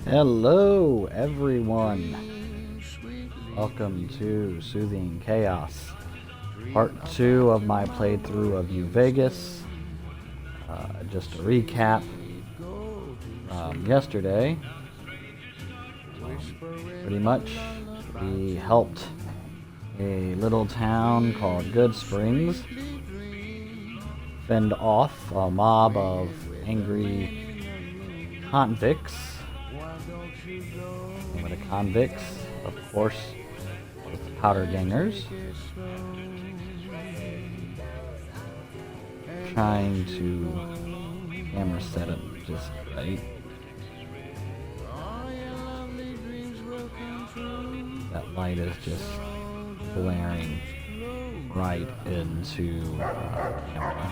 Hello, everyone. Welcome to Soothing Chaos, part 2 of my playthrough of New Vegas. Just to recap, yesterday, pretty much, we helped a little town called Goodsprings fend off a mob of angry convicts. And the convicts, of course, with powder gangers, trying to camera set it just right. That light is just glaring right into the camera.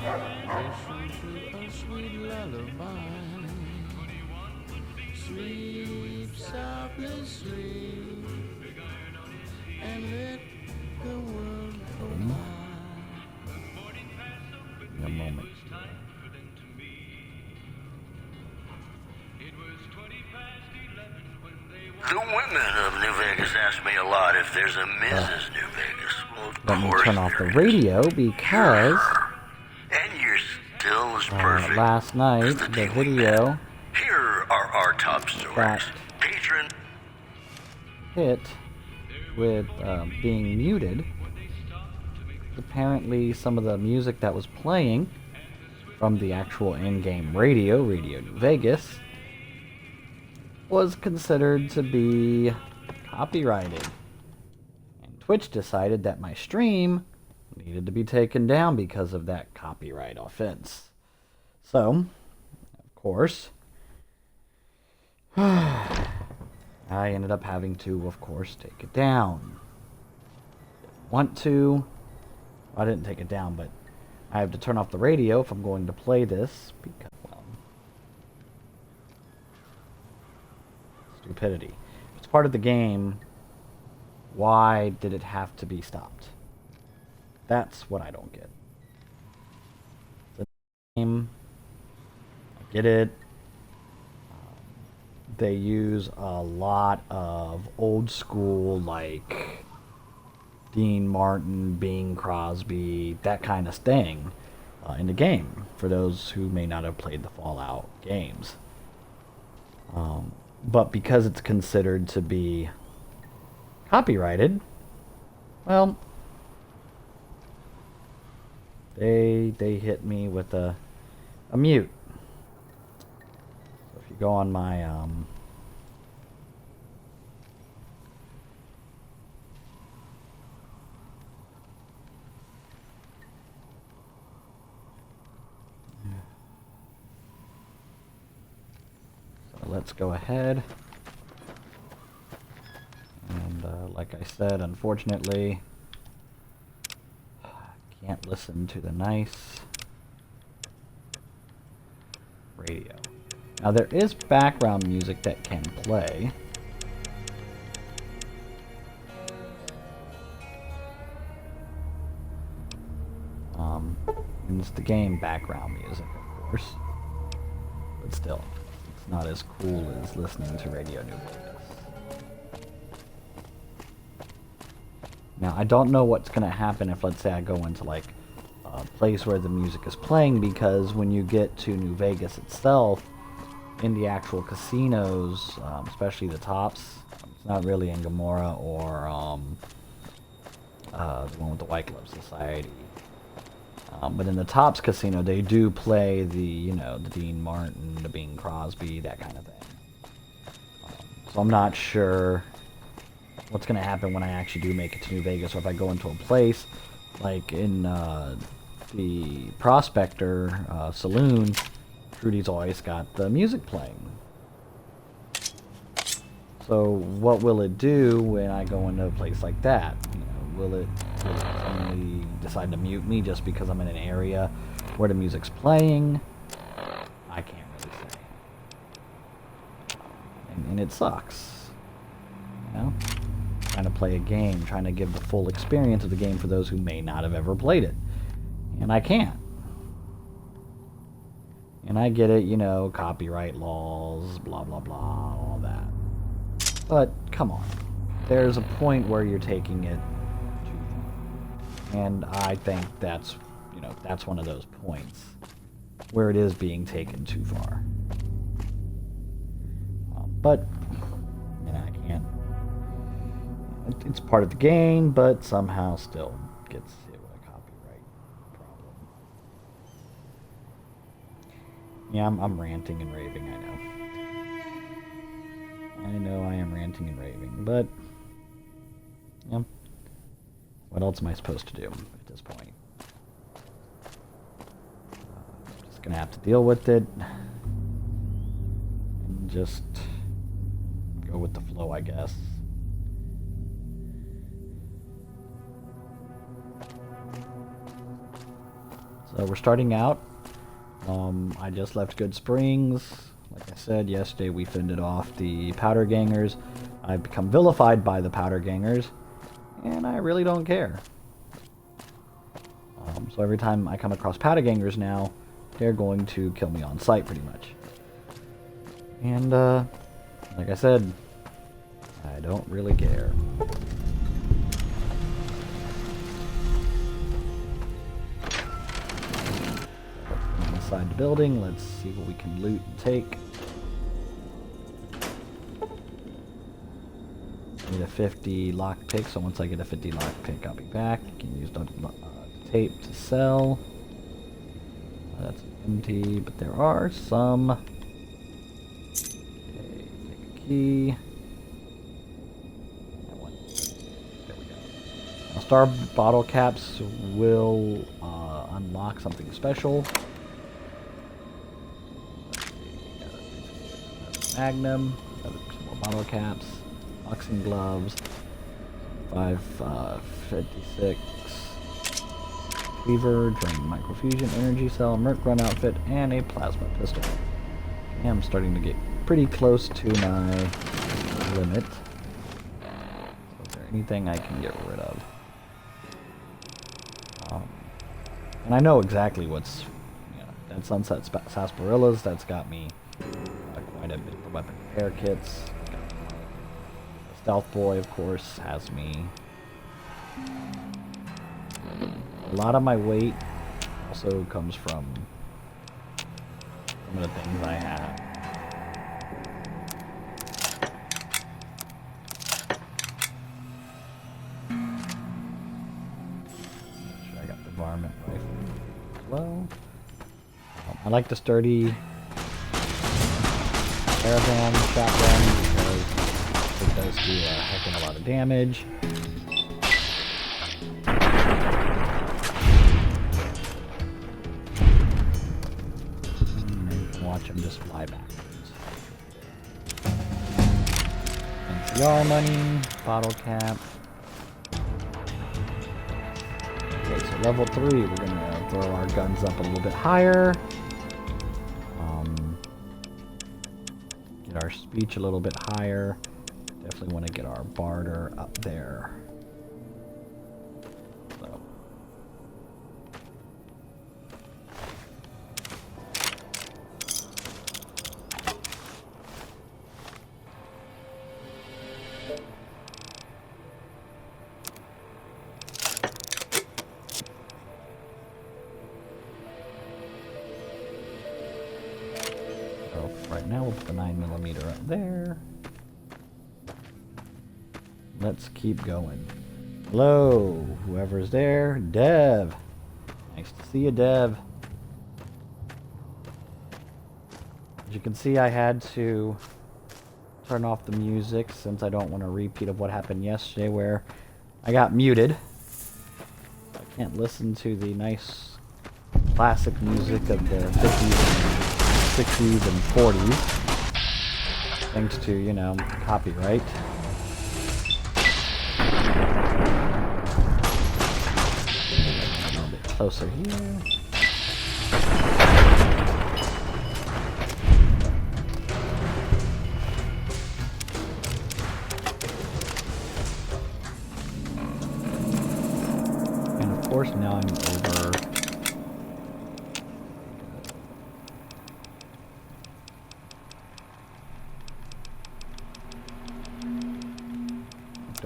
Sleep softly, sleep, and let the world go by. In a moment. The women of New Vegas ask me a lot if there's a Mrs. New Vegas. Well, let me turn off the radio because and you're still as perfect. Last night the video here are our top stories. Patron hit with being muted. Apparently some of the music that was playing from the actual in-game Radio New Vegas, was considered to be copyrighted. And Twitch decided that my stream needed to be taken down because of that copyright offense. So, of course, I ended up having to, of course, take it down. Want to? I didn't take it down, but I have to turn off the radio if I'm going to play this because, well, stupidity. If it's part of the game, why did it have to be stopped? That's what I don't get. The game, I get it. They use a lot of old school, like Dean Martin, Bing Crosby, that kind of thing in the game, for those who may not have played the Fallout games. But because it's considered to be copyrighted, well, they hit me with a mute. So if you go on my let's go ahead and like I said, unfortunately, can't listen to the nice radio. Now there is background music that can play. And it's the game background music, of course, but still. Not as cool as listening to Radio New Vegas. Now, I don't know what's going to happen if, let's say, I go into, like, a place where the music is playing, because when you get to New Vegas itself, in the actual casinos, especially the tops, it's not really in Gomorrah or the one with the White Glove Society. But in the Tops Casino, they do play the, the Dean Martin, the Bing Crosby, that kind of thing. So I'm not sure what's going to happen when I actually do make it to New Vegas, or if I go into a place like in the Prospector Saloon, Trudy's always got the music playing. So what will it do when I go into a place like that? Will it suddenly decide to mute me just because I'm in an area where the music's playing? I can't really say. And it sucks. Trying to play a game, trying to give the full experience of the game for those who may not have ever played it. And I can't. And I get it, you know, copyright laws, blah, blah, blah, all that. But, come on. There's a point where you're taking it too far. And I think that's, you know, that's one of those points where it is being taken too far. But, you know, I can't. It's part of the game, but somehow still gets hit with a copyright problem. Yeah, I'm ranting and raving, I know. I know I am ranting and raving, but, yeah, what else am I supposed to do at this point? Just gonna have to deal with it, and just go with the flow, I guess. So we're starting out. I just left Goodsprings. Like I said, yesterday we fended off the powder gangers. I've become vilified by the powder gangers, and I really don't care. So every time I come across powder gangers now, they're going to kill me on sight pretty much. And, like I said, I don't really care. Inside the building, let's see what we can loot and take. Need a 50 lockpick, so once I get a 50 lockpick, I'll be back. You can use the tape to sell. That's empty, but there are some. Okay, take a key. There we go. Now, star bottle caps will unlock something special. Magnum, some more bottle caps, boxing gloves, 556 cleaver, drain microfusion, energy cell, merc run outfit, and a plasma pistol. Okay, I'm starting to get pretty close to my limit. So is there anything I can get rid of? And I know exactly what's, you know, that Sunset Sarsaparillas, that's got me quite a bit of weapon repair kits. The Stealth Boy, of course, has me. A lot of my weight also comes from some of the things I have. Make sure I got the varmint rifle as well. I like the sturdy Caravan shotgun because it does do a heck of a lot of damage. And you can watch him just fly backwards. NCR money, bottle cap. Okay, so level 3, we're gonna throw our guns up a little bit higher. Our speech a little bit higher. Definitely want to get our barter up there. So. Right now we'll put the 9mm up there. Let's keep going. Hello, whoever's there. Dev. Nice to see you, Dev. As you can see, I had to turn off the music since I don't want a repeat of what happened yesterday where I got muted. I can't listen to the nice classic music of the 50s and 60s and 40s, thanks to, you know, copyright. A little bit closer here. And of course now I'm over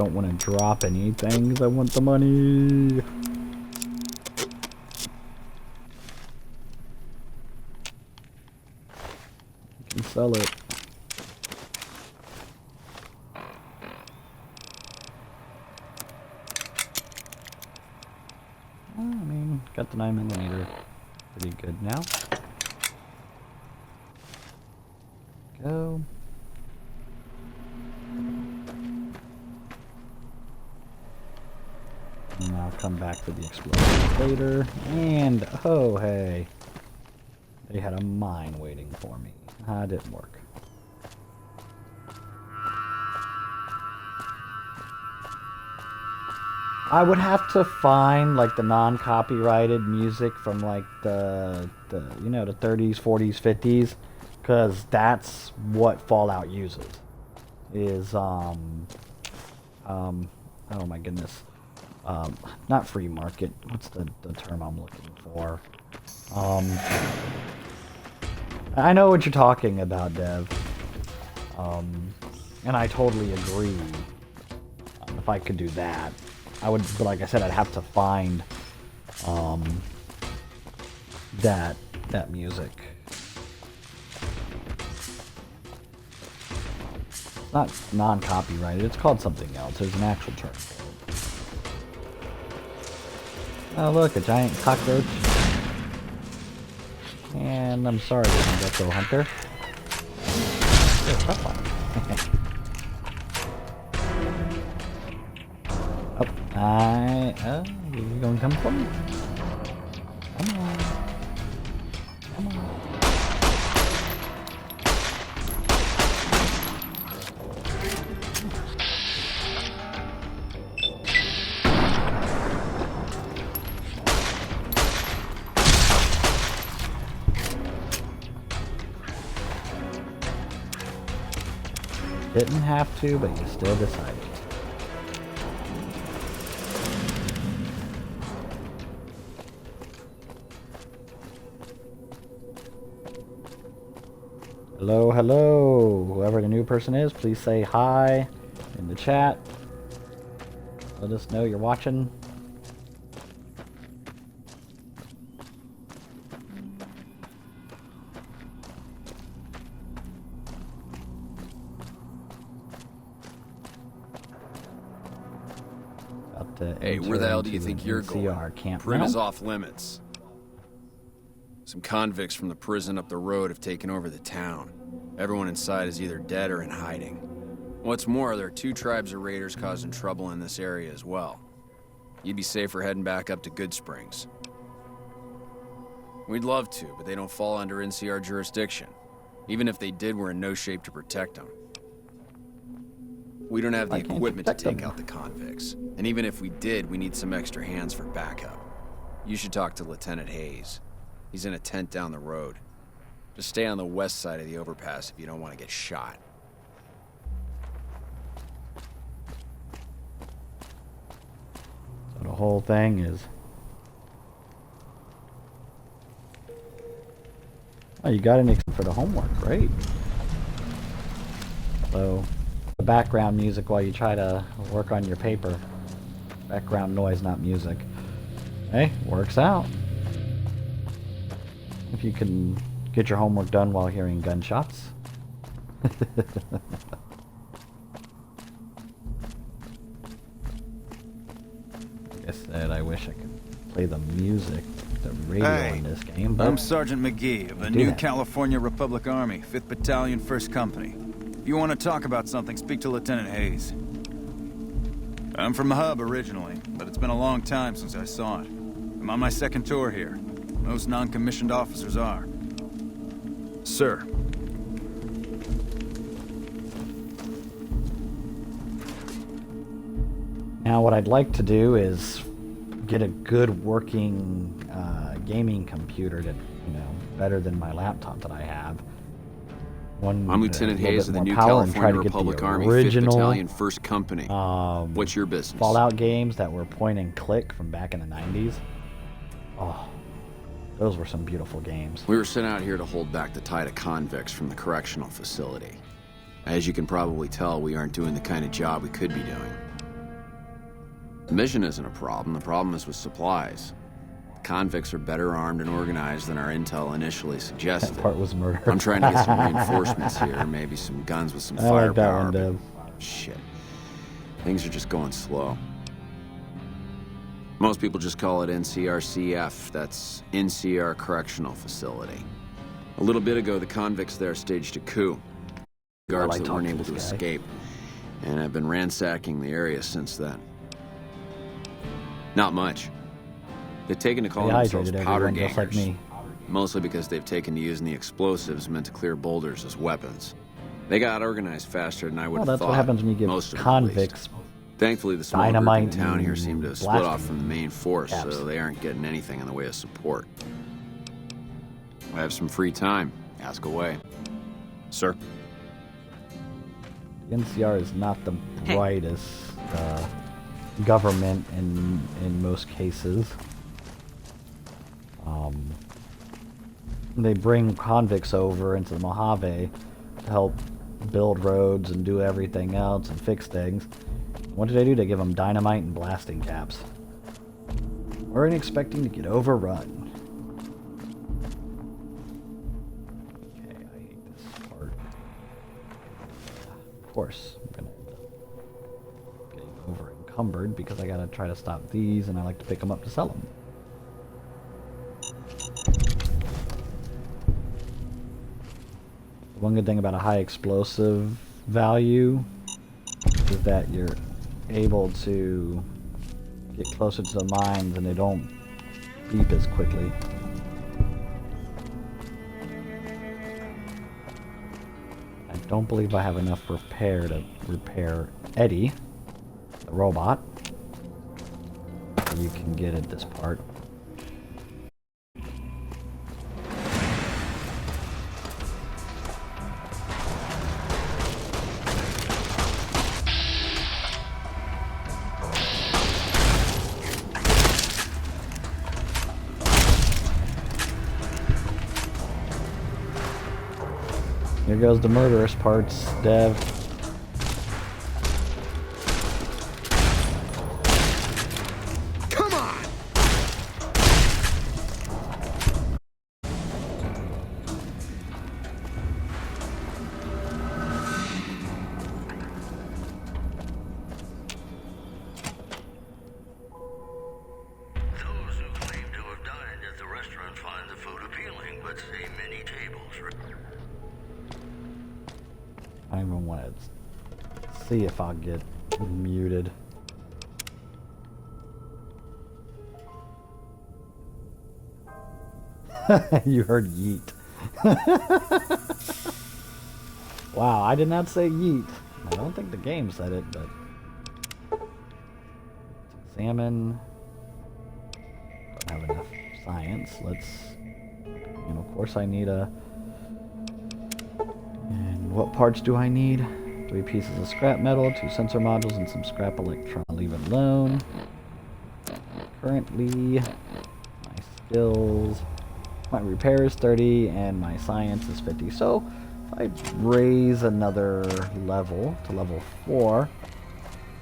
don't want to drop anything 'cause I want the money. You can sell it. I mean, got the 9mm. Pretty good now. Go. And I'll come back to the explosion later. And, oh hey. They had a mine waiting for me. That didn't work. I would have to find like the non-copyrighted music from like the you know, the 30s, 40s, 50s, because that's what Fallout uses. Is oh my goodness, not free market. What's the term I'm looking for? I know what you're talking about, Dev. And I totally agree. If I could do that, I would, but like I said, I'd have to find that music. It's not non-copyrighted, it's called something else. There's an actual term for it. Oh look, a giant cockroach. And I'm sorry, Gecko Hunter. Oh, tough one. Oh, you gonna come for me? Come on. Come on. Didn't have to, but you still decided. Hello, hello. Whoever the new person is, please say hi in the chat. Let us know you're watching. Hey, where the hell do you think you're going? Prim is off limits. Some convicts from the prison up the road have taken over the town. Everyone inside is either dead or in hiding. What's more, there are 2 tribes of raiders causing trouble in this area as well. You'd be safer heading back up to Goodsprings. We'd love to, but they don't fall under NCR jurisdiction. Even if they did, we're in no shape to protect them. We don't have the equipment to take out the convicts. And even if we did, we need some extra hands for backup. You should talk to Lieutenant Hayes. He's in a tent down the road. Just stay on the west side of the overpass if you don't want to get shot. So the whole thing is... Oh, you got an for the homework. Great. So, the background music while you try to work on your paper. Background noise, not music. Hey, works out. If you can get your homework done while hearing gunshots. Like I said, I wish I could play the music, the radio in this game, but I'm Sergeant McGee of the New California Republic Army, 5th Battalion, 1st Company. If you want to talk about something, speak to Lieutenant Hayes. I'm from the hub originally, but it's been a long time since I saw it. I'm on my 2nd tour here. Most non-commissioned officers are. Sir. Now what I'd like to do is get a good working gaming computer that, you know, better than my laptop that I have. One, I'm Lieutenant Hayes of the New California Republic Army, 5th Battalion, 1st Company. What's your business? Fallout games that were point and click from back in the 90s. Oh, those were some beautiful games. We were sent out here to hold back the tide of convicts from the correctional facility. As you can probably tell, we aren't doing the kind of job we could be doing. The mission isn't a problem. The problem is with supplies. Convicts are better armed and organized than our intel initially suggested. That part was murder. I'm trying to get some reinforcements here, maybe some guns with some I like that firepower. one, Deb. Shit. Things are just going slow. Most people just call it NCRCF. That's NCR Correctional Facility. A little bit ago, the convicts there staged a coup. Guards that weren't able to escape. And I've been ransacking the area since then. Not much. They've taken to calling themselves powder gangers. Just like me. Mostly because they've taken to using the explosives meant to clear boulders as weapons. They got organized faster than I would have thought. Well, that's what happens when you give convicts Thankfully, the small group in town here seem to have split off from the main force, so they aren't getting anything in the way of support. I have some free time. Ask away. Sir? The NCR is not the brightest government in most cases. They bring convicts over into the Mojave to help build roads and do everything else and fix things. What do? They give them dynamite and blasting caps. Weren't expecting to get overrun. Okay, I hate this part. Of course, I'm gonna getting over encumbered because I gotta try to stop these, and I like to pick them up to sell them. One good thing about a high explosive value is that you're able to get closer to the mines and they don't beep as quickly. I don't believe I have enough repair to repair Eddie, the robot. You can get at this part. Here goes the murderous parts, Dev. Come on! Those who claim to have dined at the restaurant find the food appealing, but say many tables. I don't even want to see if I'll get muted. You heard yeet. Wow, I did not say yeet. I don't think the game said it, but... Let's examine... Don't have enough science. Let's... And of course I need a... And what parts do I need? 3 pieces of scrap metal, 2 sensor modules, and some scrap electron. Leave it alone. Currently, my skills, my repair is 30, and my science is 50. So, if I raise another level to level 4,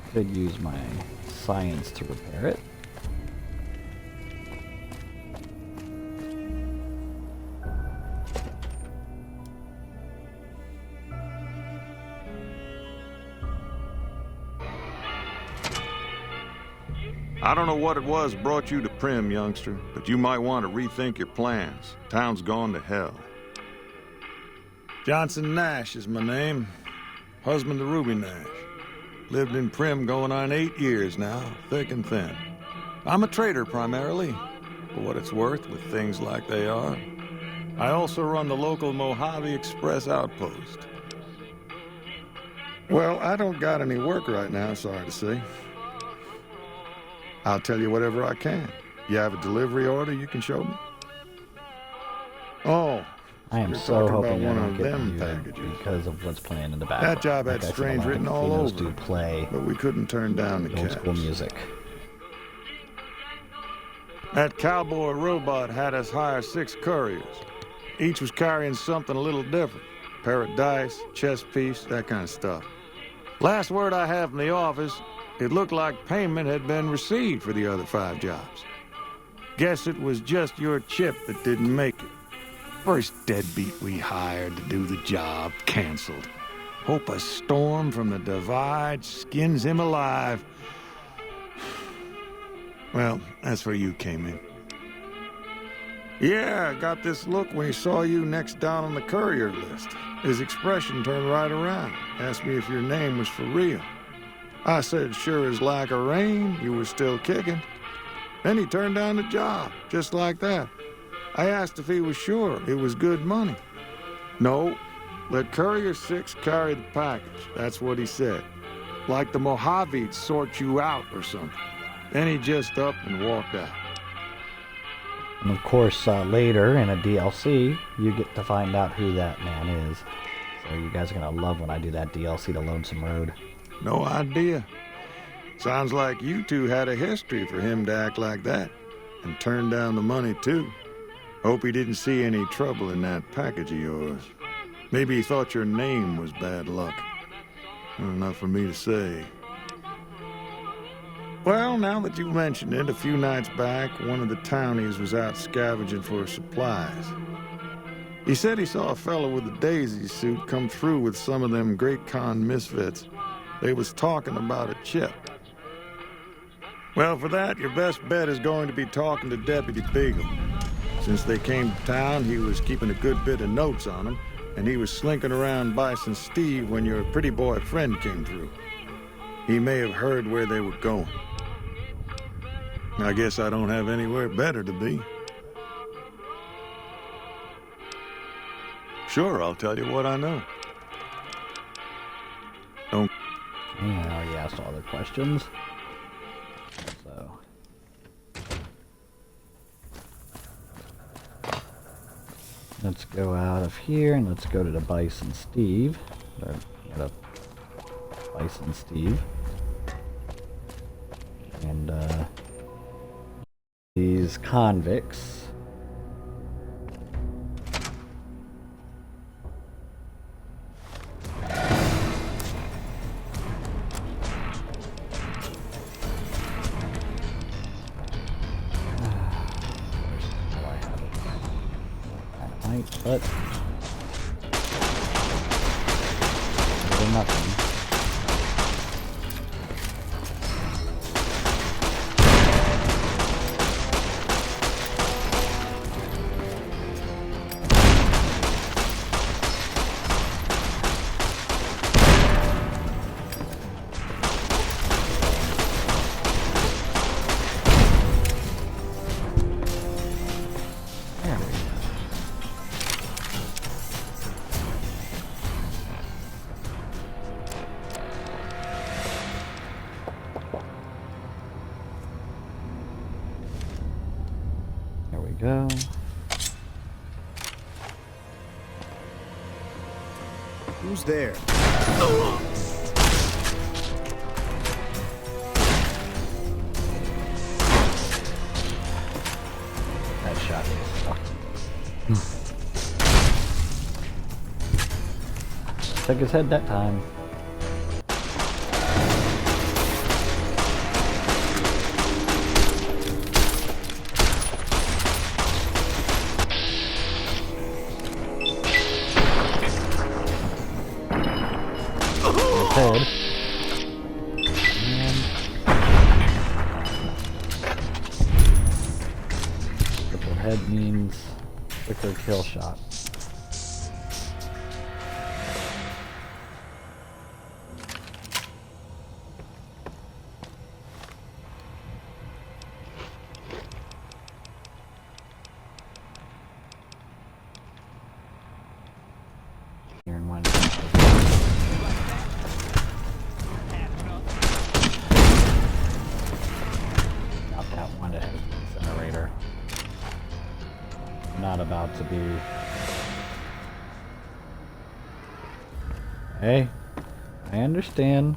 I could use my science to repair it. I don't know what it was brought you to Prim, youngster, but you might want to rethink your plans. Town's gone to hell. Johnson Nash is my name. Husband to Ruby Nash. Lived in Prim going on 8 years now, thick and thin. I'm a trader primarily, for what it's worth with things like they are. I also run the local Mojave Express Outpost. Well, I don't got any work right now, sorry to say. I'll tell you whatever I can. You have a delivery order you can show me? Oh, I am so hoping I don't get muted because of what's playing in the background. That job had strange written all over it, play but we couldn't turn down the old school music. That cowboy robot had us hire 6 couriers. Each was carrying something a little different. Pair of dice, chess piece, that kind of stuff. Last word I have from the office, It looked like payment had been received for the other 5 jobs. Guess it was just your chip that didn't make it. First deadbeat we hired to do the job canceled. Hope a storm from the divide skins him alive. Well, that's where you came in. Yeah, I got this look when he saw you next down on the courier list. His expression turned right around. Asked me if your name was for real. I said, sure as like a rain, you were still kicking. Then he turned down the job, just like that. I asked if he was sure it was good money. No, let Courier 6 carry the package. That's what he said. Like the Mojave'd sort you out or something. Then he just up and walked out. And of course, later in a DLC, you get to find out who that man is. So you guys are going to love when I do that DLC to Lonesome Road. No idea. Sounds like you two had a history for him to act like that. And turn down the money, too. Hope he didn't see any trouble in that package of yours. Maybe he thought your name was bad luck. Enough for me to say. Well, now that you mentioned it, a few nights back, one of the townies was out scavenging for supplies. He said he saw a fellow with a daisy suit come through with some of them Great Con misfits. They was talking about a chip. Well, for that, your best bet is going to be talking to Deputy Beagle. Since they came to town, he was keeping a good bit of notes on them, and he was slinking around Bison Steve when your pretty boy friend came through. He may have heard where they were going. I guess I don't have anywhere better to be. Sure, I'll tell you what I know. Don't... I already asked all the questions. So... let's go out of here and let's go to the Bison Steve. Or, Bison Steve. And, these convicts. But nothing. Go. Who's there? That shot sucked. Took his head that time. Head. And triple head means quicker kill shot. Here in one. Incinerator. Not about to be. Hey, I understand.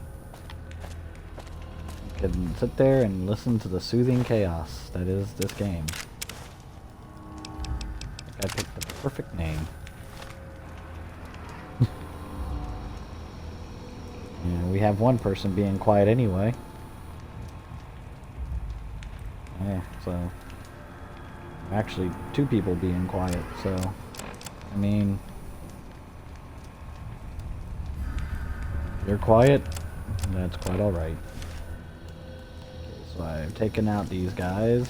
You can sit there and listen to the soothing chaos that is this game. I picked the perfect name. And we have one person being quiet anyway. so... Actually, 2 people being quiet, so... I mean... If you're quiet, that's quite alright. Okay, so I've taken out these guys.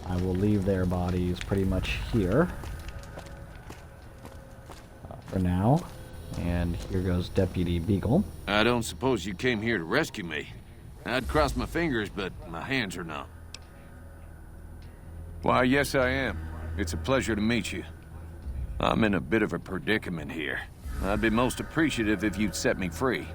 I will leave their bodies pretty much here. For now. And here goes Deputy Beagle. I don't suppose you came here to rescue me. I'd cross my fingers, but my hands are numb. Why, yes I am. It's a pleasure to meet you. I'm in a bit of a predicament here. I'd be most appreciative if you'd set me free.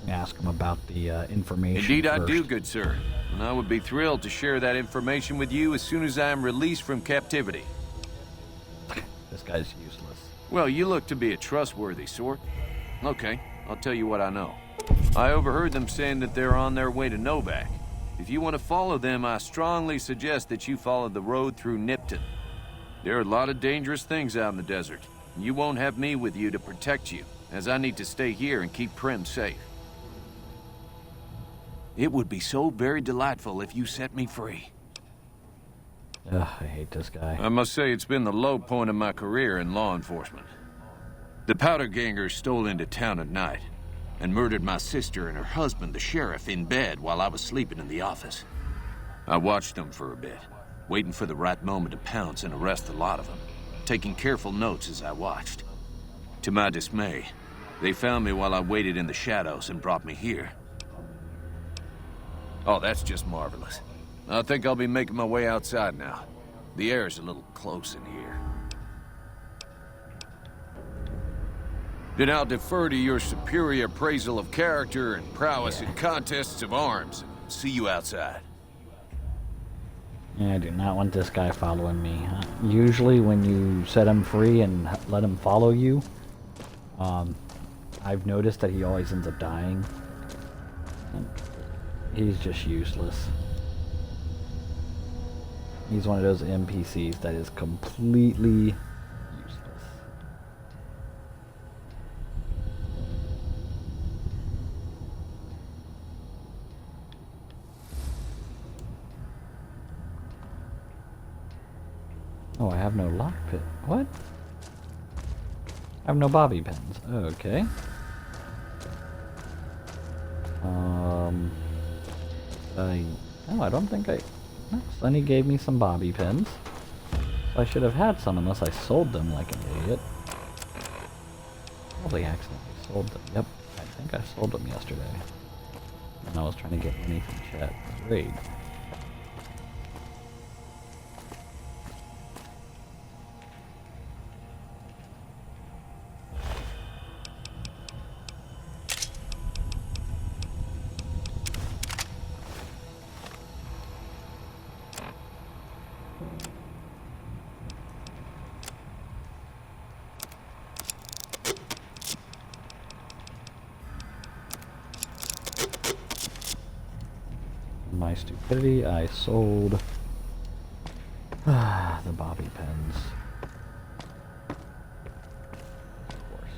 Ask him about the information. Indeed I first. do, good sir. And I would be thrilled to share that information with you as soon as I am released from captivity. This guy's useless. Well, you look to be a trustworthy sort. Okay, I'll tell you what I know. I overheard them saying that they're on their way to Novak. If you want to follow them, I strongly suggest that you follow the road through Nipton. There are a lot of dangerous things out in the desert. And you won't have me with you to protect you, as I need to stay here and keep Prim safe. It would be so very delightful if you set me free. Ugh, I hate this guy. I must say it's been the low point of my career in law enforcement. The powder gangers stole into town at night and murdered my sister and her husband, the sheriff, in bed while I was sleeping in the office. I watched them for a bit, waiting for the right moment to pounce and arrest the lot of them, taking careful notes as I watched. To my dismay, they found me while I waited in the shadows and brought me here. Oh, that's just marvelous. I think I'll be making my way outside now. The air's a little close in here. Then I'll defer to your superior appraisal of character and prowess in contests of arms. See you outside. Yeah, I do not want this guy following me. Usually when you set him free and let him follow you, I've noticed that he always ends up dying. He's just useless. He's one of those NPCs that is completely useless. Oh, I have no lockpick. What? I have no bobby pins. Okay. No, I don't think I... No, Sonny gave me some bobby pins. I should have had some unless I sold them like an idiot. Probably accidentally sold them. Yep, I think I sold them yesterday. And I was trying to get money from chat. Great. My stupidity, I sold the bobby pins. Of course.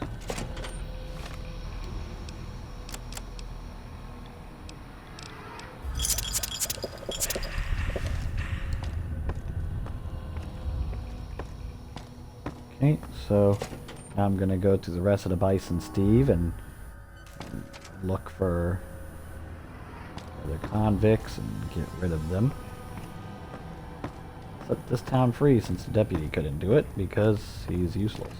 Okay, so now I'm gonna go to the rest of the Bison Steve and look for the convicts and get rid of them. Set this town free since the deputy couldn't do it because he's useless.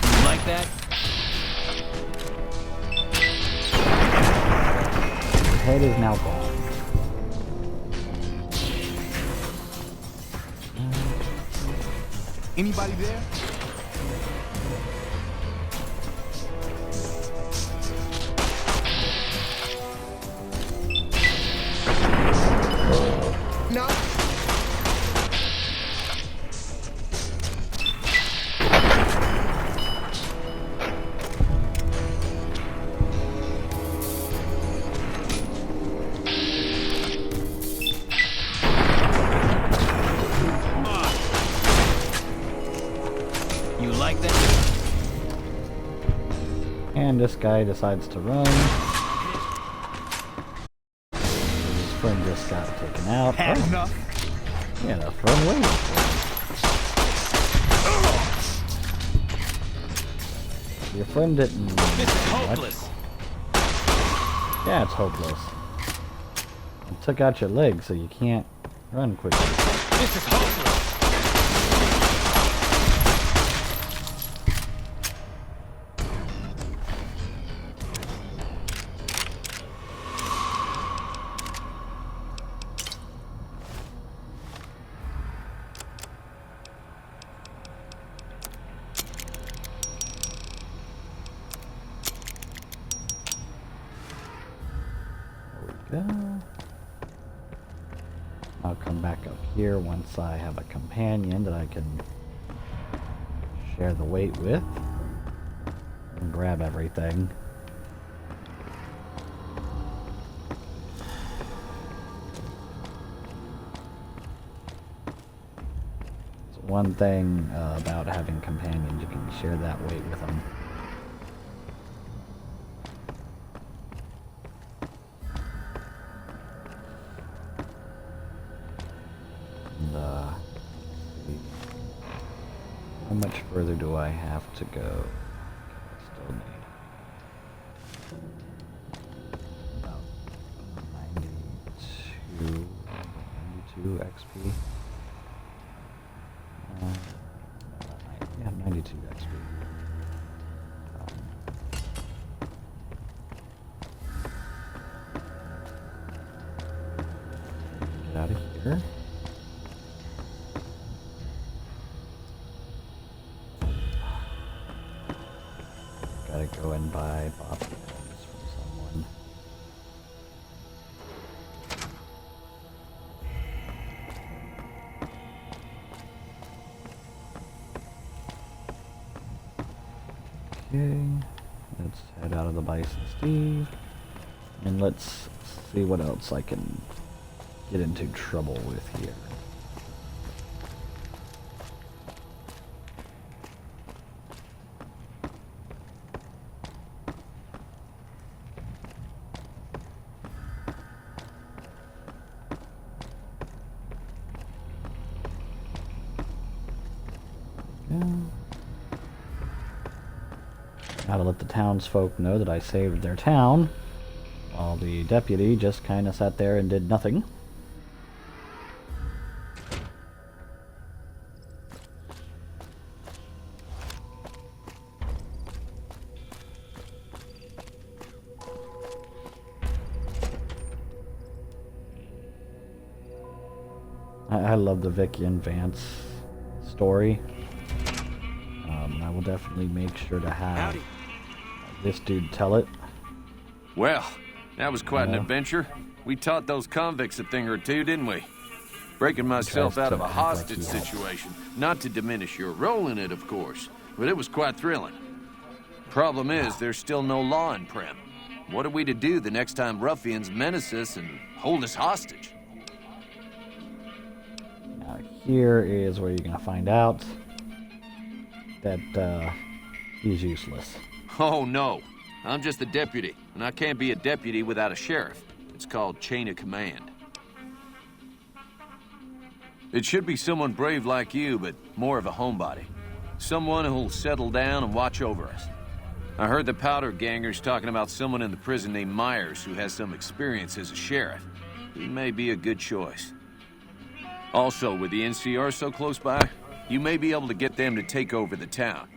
You like that? His head is now gone. Anybody there? No. And this guy decides to run. His friend just got taken out. Had enough. Yeah, the friend waited. Your friend didn't... This is hopeless. Yeah, it's hopeless. It took out your leg, so you can't run quickly. This is hopeless. Go. I'll come back up here once I have a companion that I can share the weight with and grab everything. So one thing about having companions, you can share that weight with them. How much further do I have to go? I still need about 92 XP. Yeah, 92 XP. Get out of here. Gotta go and buy Bobby pins from someone. Okay, let's head out of the Bison Steve, and let's see what else I can get into trouble with here. Now to let the townsfolk know that I saved their town, while the deputy just kind of sat there and did nothing. I love the Vicky and Vance story. I will definitely make sure to have this dude tell it. Well, that was quite an adventure. We taught those convicts a thing or two, didn't we? Breaking myself out of a hostage situation. Not to diminish your role in it, of course, but it was quite thrilling. Problem is, there's still no law in Prim. What are we to do the next time ruffians menace us and hold us hostage? Now here is where you're gonna find out that he's useless. Oh no, I'm just a deputy, and I can't be a deputy without a sheriff. It's called chain of command. It should be someone brave like you, but more of a homebody. Someone who'll settle down and watch over us. I heard the powder gangers talking about someone in the prison named Myers who has some experience as a sheriff. He may be a good choice. Also, with the NCR so close by, you may be able to get them to take over the town.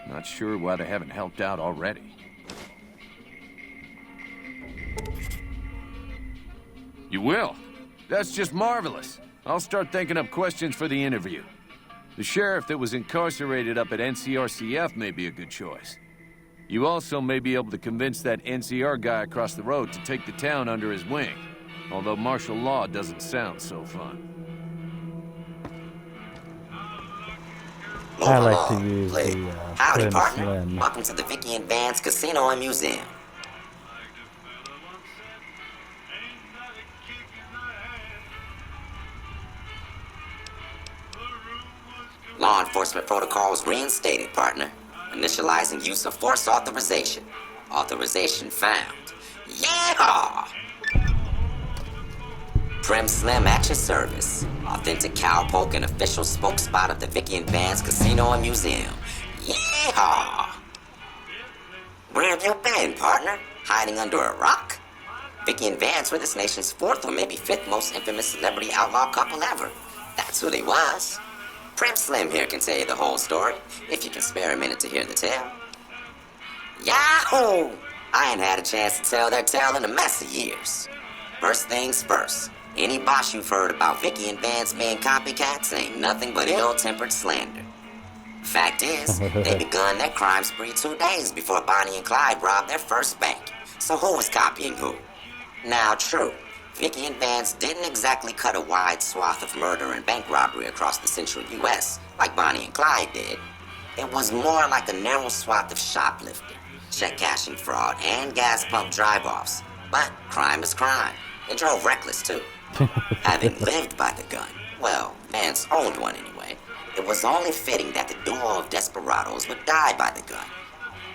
Not sure why they haven't helped out already. You will? That's just marvelous. I'll start thinking up questions for the interview. The sheriff that was incarcerated up at NCRCF may be a good choice. You also may be able to convince that NCR guy across the road to take the town under his wing. Although martial law doesn't sound so fun. I like to use the Howdy, Prim partner. Slim. Welcome to the Vicky and Vance Casino and Museum. Law enforcement protocols reinstated, partner. Initializing use of force authorization. Authorization found. Yeehaw! Prim Slim at your service. Authentic cowpoke and official spokespot of the Vicky and Vance Casino and Museum. Yeehaw! Where have you been, partner? Hiding under a rock? Vicky and Vance were this nation's fourth or maybe fifth most infamous celebrity outlaw couple ever. That's who they was. Prim Slim here can tell you the whole story, if you can spare a minute to hear the tale. Yahoo! I ain't had a chance to tell their tale in a mess of years. First things first, any boss you've heard about Vicky and Vance being copycats ain't nothing but ill-tempered slander. Fact is, they begun their crime spree 2 days before Bonnie and Clyde robbed their first bank. So who was copying who? Now, true, Vicky and Vance didn't exactly cut a wide swath of murder and bank robbery across the central U.S. like Bonnie and Clyde did. It was more like a narrow swath of shoplifting, check cashing fraud, and gas pump drive-offs. But crime is crime. They drove reckless, too. Having lived by the gun, well, Vance owned one anyway, it was only fitting that the duo of desperados would die by the gun.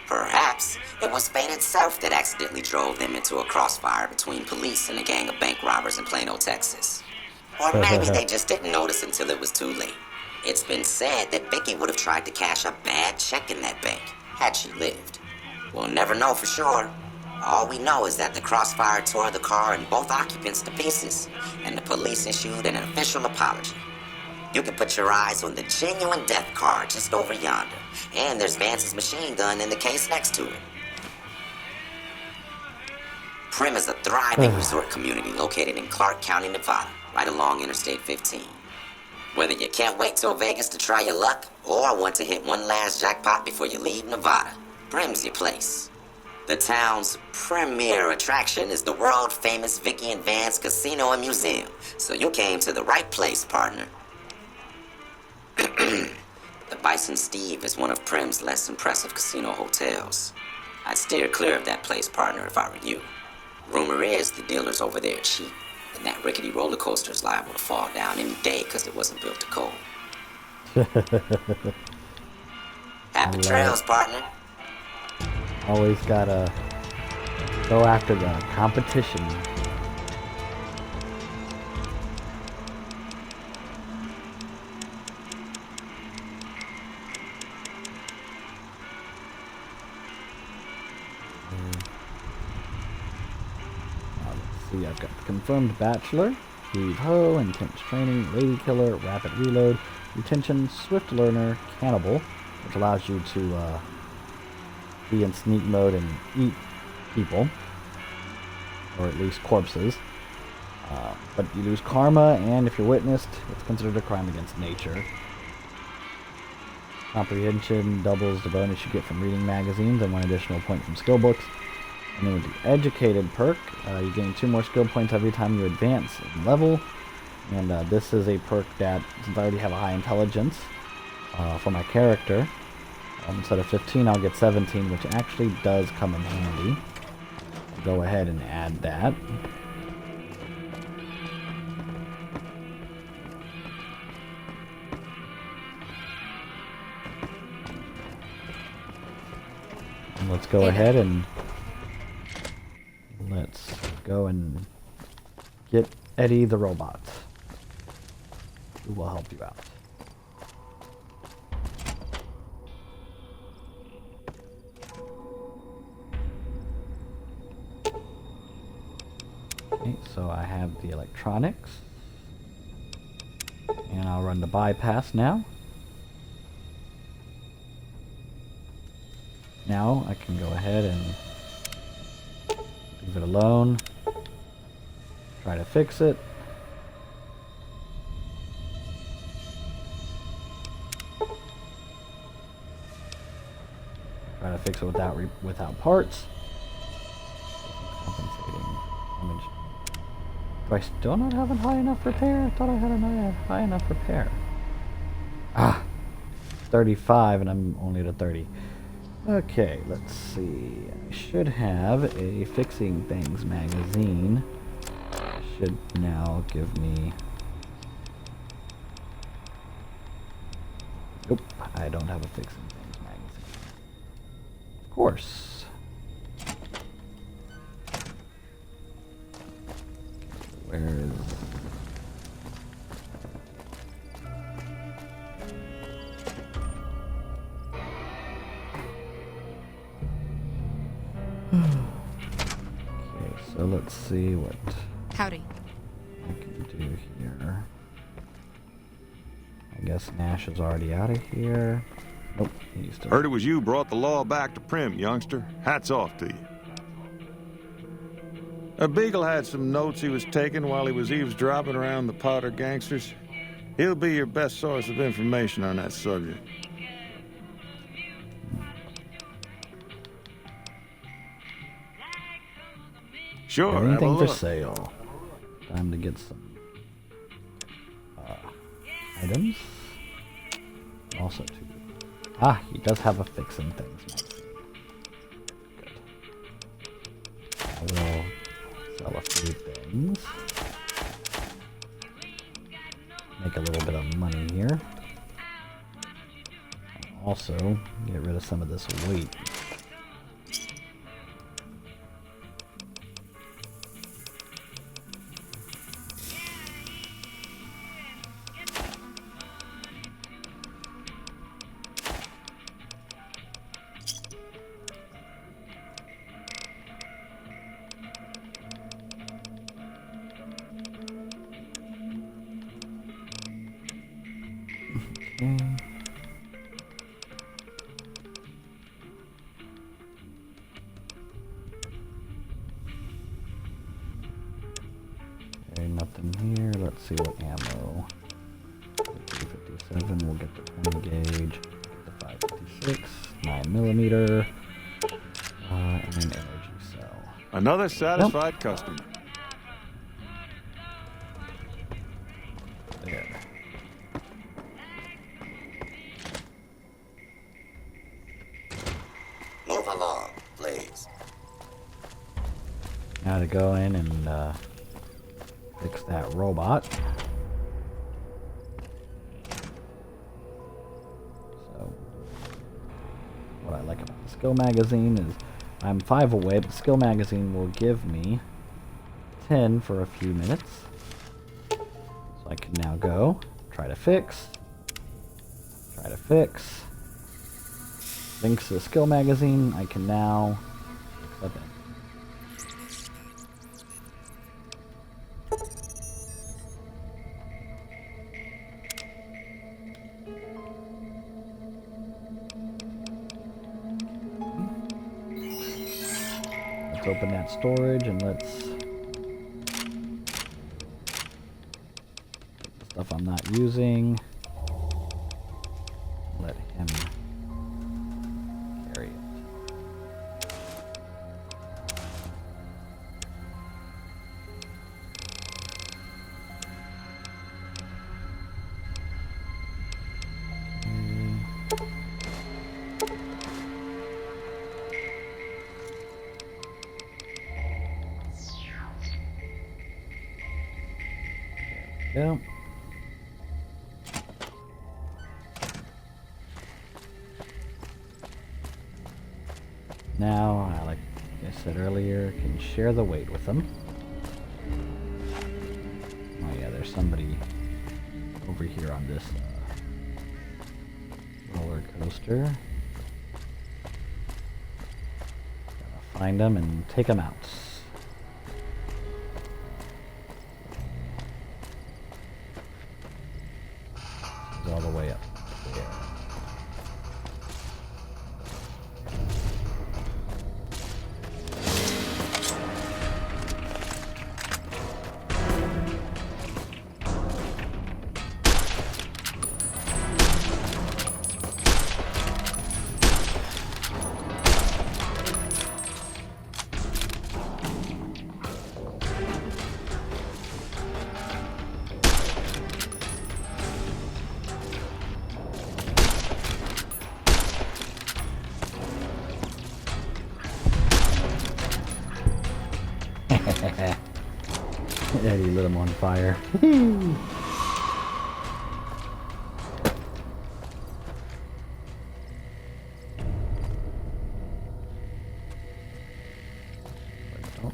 Perhaps it was fate itself that accidentally drove them into a crossfire between police and a gang of bank robbers in Plano, Texas. Or maybe they just didn't notice until it was too late. It's been said that Vicky would have tried to cash a bad check in that bank, had she lived. We'll never know for sure. All we know is that the crossfire tore the car and both occupants to pieces, and the police issued an official apology. You can put your eyes on the genuine death card just over yonder, and there's Vance's machine gun in the case next to it. Prim is a thriving resort community located in Clark County, Nevada, right along Interstate 15. Whether you can't wait till Vegas to try your luck, or want to hit one last jackpot before you leave Nevada, Prim's your place. The town's premier attraction is the world-famous Vicky and Vance Casino and Museum, so you came to the right place, partner. The Bison Steve is one of Prim's less impressive casino hotels. I'd steer clear of that place, partner, if I were you. Rumor is the dealers over there are cheap, and that rickety roller coaster is liable to fall down any day because it wasn't built to cold. Happy trails, partner. Always gotta go after the competition. See, I've got the confirmed bachelor, heave ho, intense training, lady killer, rapid reload, retention, swift learner, cannibal, which allows you to be in sneak mode and eat people, or at least corpses. But you lose karma, and if you're witnessed, it's considered a crime against nature. Comprehension doubles the bonus you get from reading magazines and 1 additional point from skill books. And then with the educated perk, you gain 2 more skill points every time you advance in level. And this is a perk that, since I already have a high intelligence for my character, instead of 15 I'll get 17, which actually does come in handy. Go ahead and add that. And let's go ahead and let's go and get Eddie the robot, who will help you out. Okay, so I have the electronics, and I'll run the bypass now. Now I can go ahead and leave it alone, try to fix it. Try to fix it without parts. Compensating damage. Do I still not have a high enough repair? I thought I had a high enough repair. 35 and I'm only at a 30. Okay, let's see. I should have a Fixing Things magazine. Should now give me... Nope, I don't have a Fixing Things magazine. course. Where is... Okay, so let's see what Howdy. I can do here. I guess Nash is already out of here. Nope, he's still... Heard it was you brought the law back to Prim, youngster. Hats off to you. Beagle had some notes he was taking while he was eavesdropping around the Powder gangsters. He'll be your best source of information on that subject. Sure, have a anything for look. sale. Time to get some items. Also, too. Ah, he does have a fixing things. Good. I will sell a few things. Make a little bit of money here. Also, get rid of some of this weight. Okay, nothing here. Let's see what ammo. 357, we'll get the 20 gauge, get the 556, 9mm, and an energy cell. Another satisfied customer. There. Move along, please. Now to go in and fix that robot. So, what I like about the skill magazine is I'm 5 away, but the skill magazine will give me 10 for a few minutes. So I can now go, try to fix. Thanks to the skill magazine, I can now fix that thing. Let's open that storage and let's stuff I'm not using. Let him carry it. There we go. Now, like I said earlier, can share the weight with them. Oh yeah, there's somebody over here on this roller coaster. Gotta find them and take them out. It's all the way up there. Eddie lit him on fire.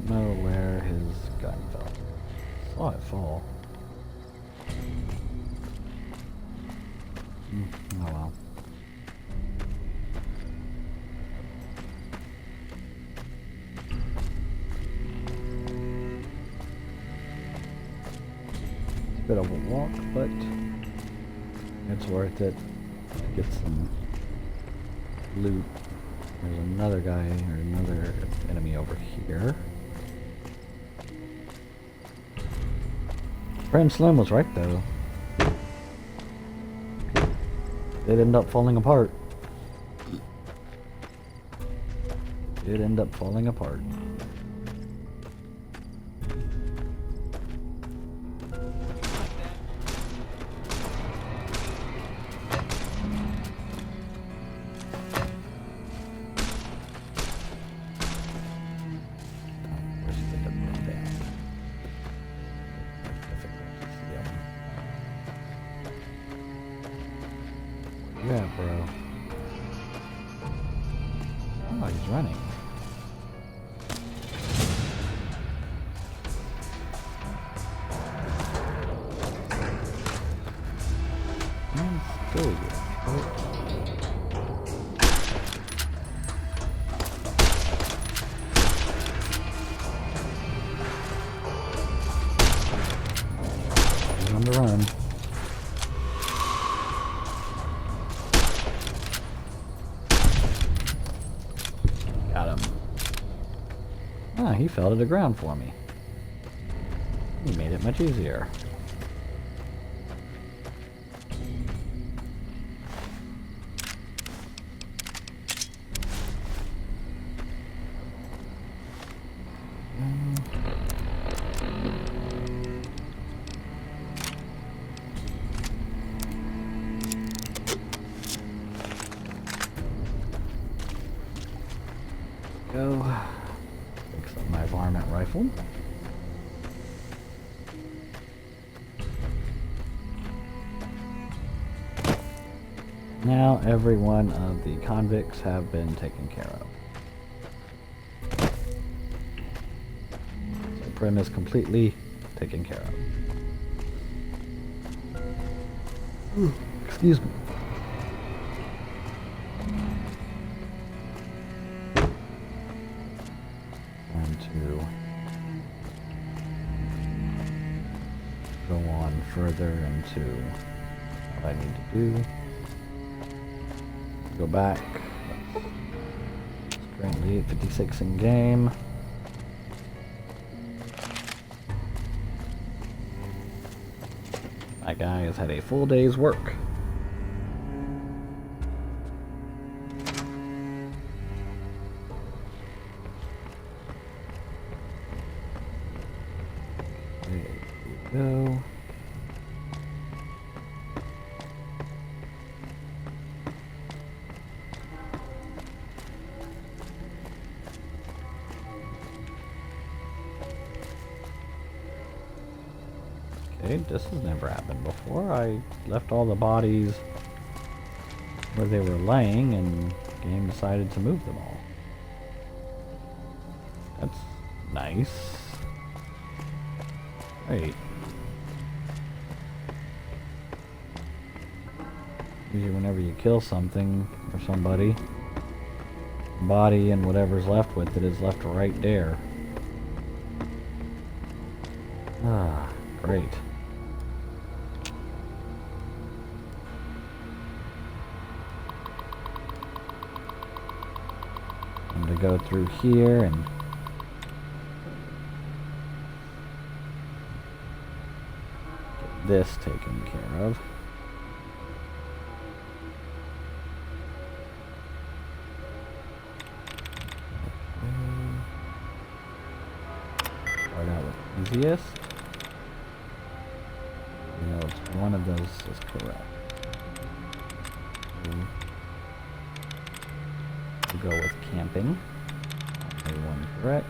don't know where his gun fell. Saw it fall. Oh well. It's a bit of a walk, but it's worth it. Get some loot. There's another guy or another enemy over here. Prim Slim was right though. It ended up falling apart. It ended up falling apart. Yeah, bro. Oh, he's running. Man, still here. He's on the run. He fell to the ground for me. He made it much easier. Go. Fix up my varmint rifle. Now every one of the convicts have been taken care of. So Prim is completely taken care of. Excuse me. Go on further into what I need to do. Go back. It's currently 8:56 in game. My guy has had a full day's work. Go. Okay, this has never happened before. I left all the bodies where they were laying and the game decided to move them all. That's nice. Great. Usually whenever you kill something or somebody, the body and whatever's left with it is left right there. Ah, great. I'm to go through here and get this taken care of. Start out with easiest. You know, it's one of those is correct. We'll go with camping. Okay, one correct.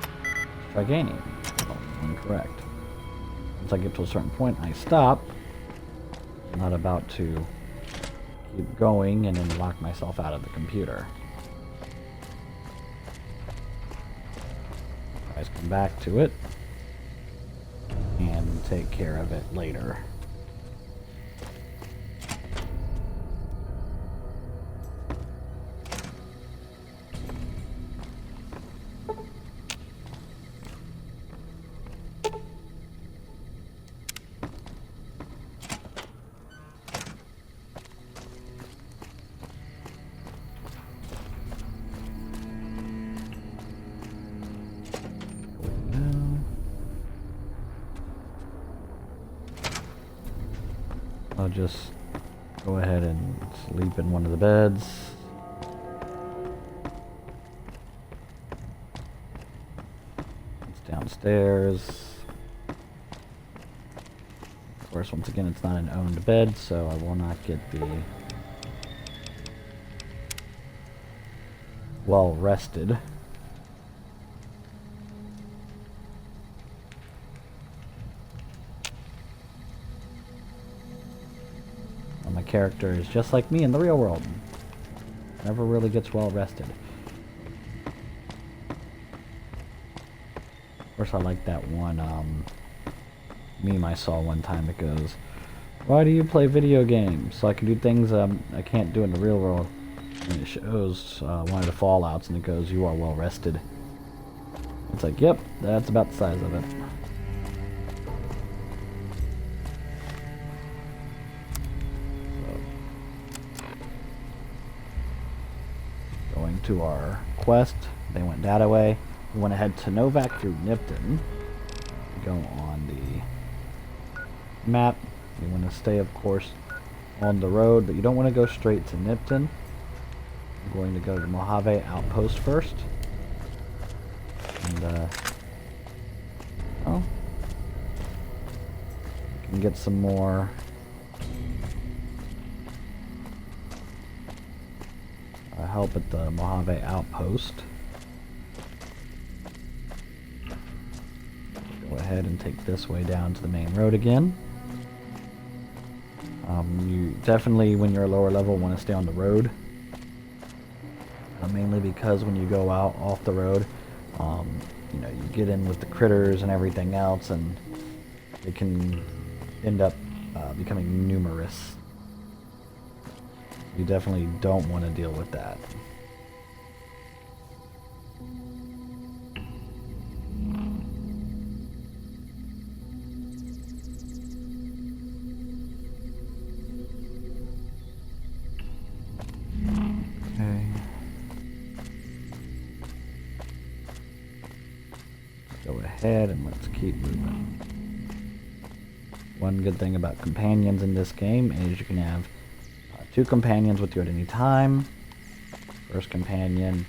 Let's try gaining. One correct. Once I get to a certain point, I stop. I'm not about to keep going and then lock myself out of the computer. Guys, come back to it and take care of it later. I'll just go ahead and sleep in one of the beds. It's downstairs. Of course, once again, it's not an owned bed, so I will not get the well rested. My character is just like me in the real world. Never really gets well rested. Of course, I like that one meme I saw one time that goes, "Why do you play video games? So I can do things I can't do in the real world." And it shows one of the Fallouts, and it goes, "You are well rested." It's like, yep, that's about the size of it. To our quest, they went that away. We want to head to Novak through Nipton. Go on the map. You want to stay, of course, on the road, but you don't want to go straight to Nipton. I'm going to go to Mojave Outpost first. And, oh, we can get some more help at the Mojave Outpost. Go ahead and take this way down to the main road again. You definitely, when you're a lower level, want to stay on the road. Mainly because when you go out off the road, you know, you get in with the critters and everything else, and it can end up becoming numerous. You definitely don't want to deal with that. Okay. Go ahead and let's keep moving. One good thing about companions in this game is you can have 2 companions with you at any time. First companion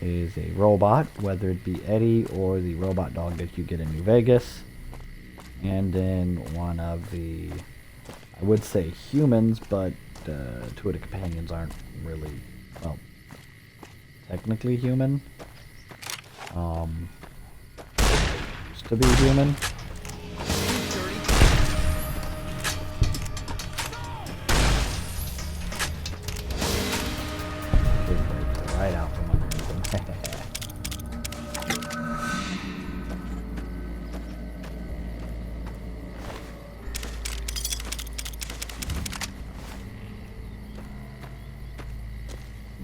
is a robot, whether it be Eddie or the robot dog that you get in New Vegas. And then one of the, I would say humans, but 2 of the companions aren't really, well, technically human. Used to be human. Right out from underneath them.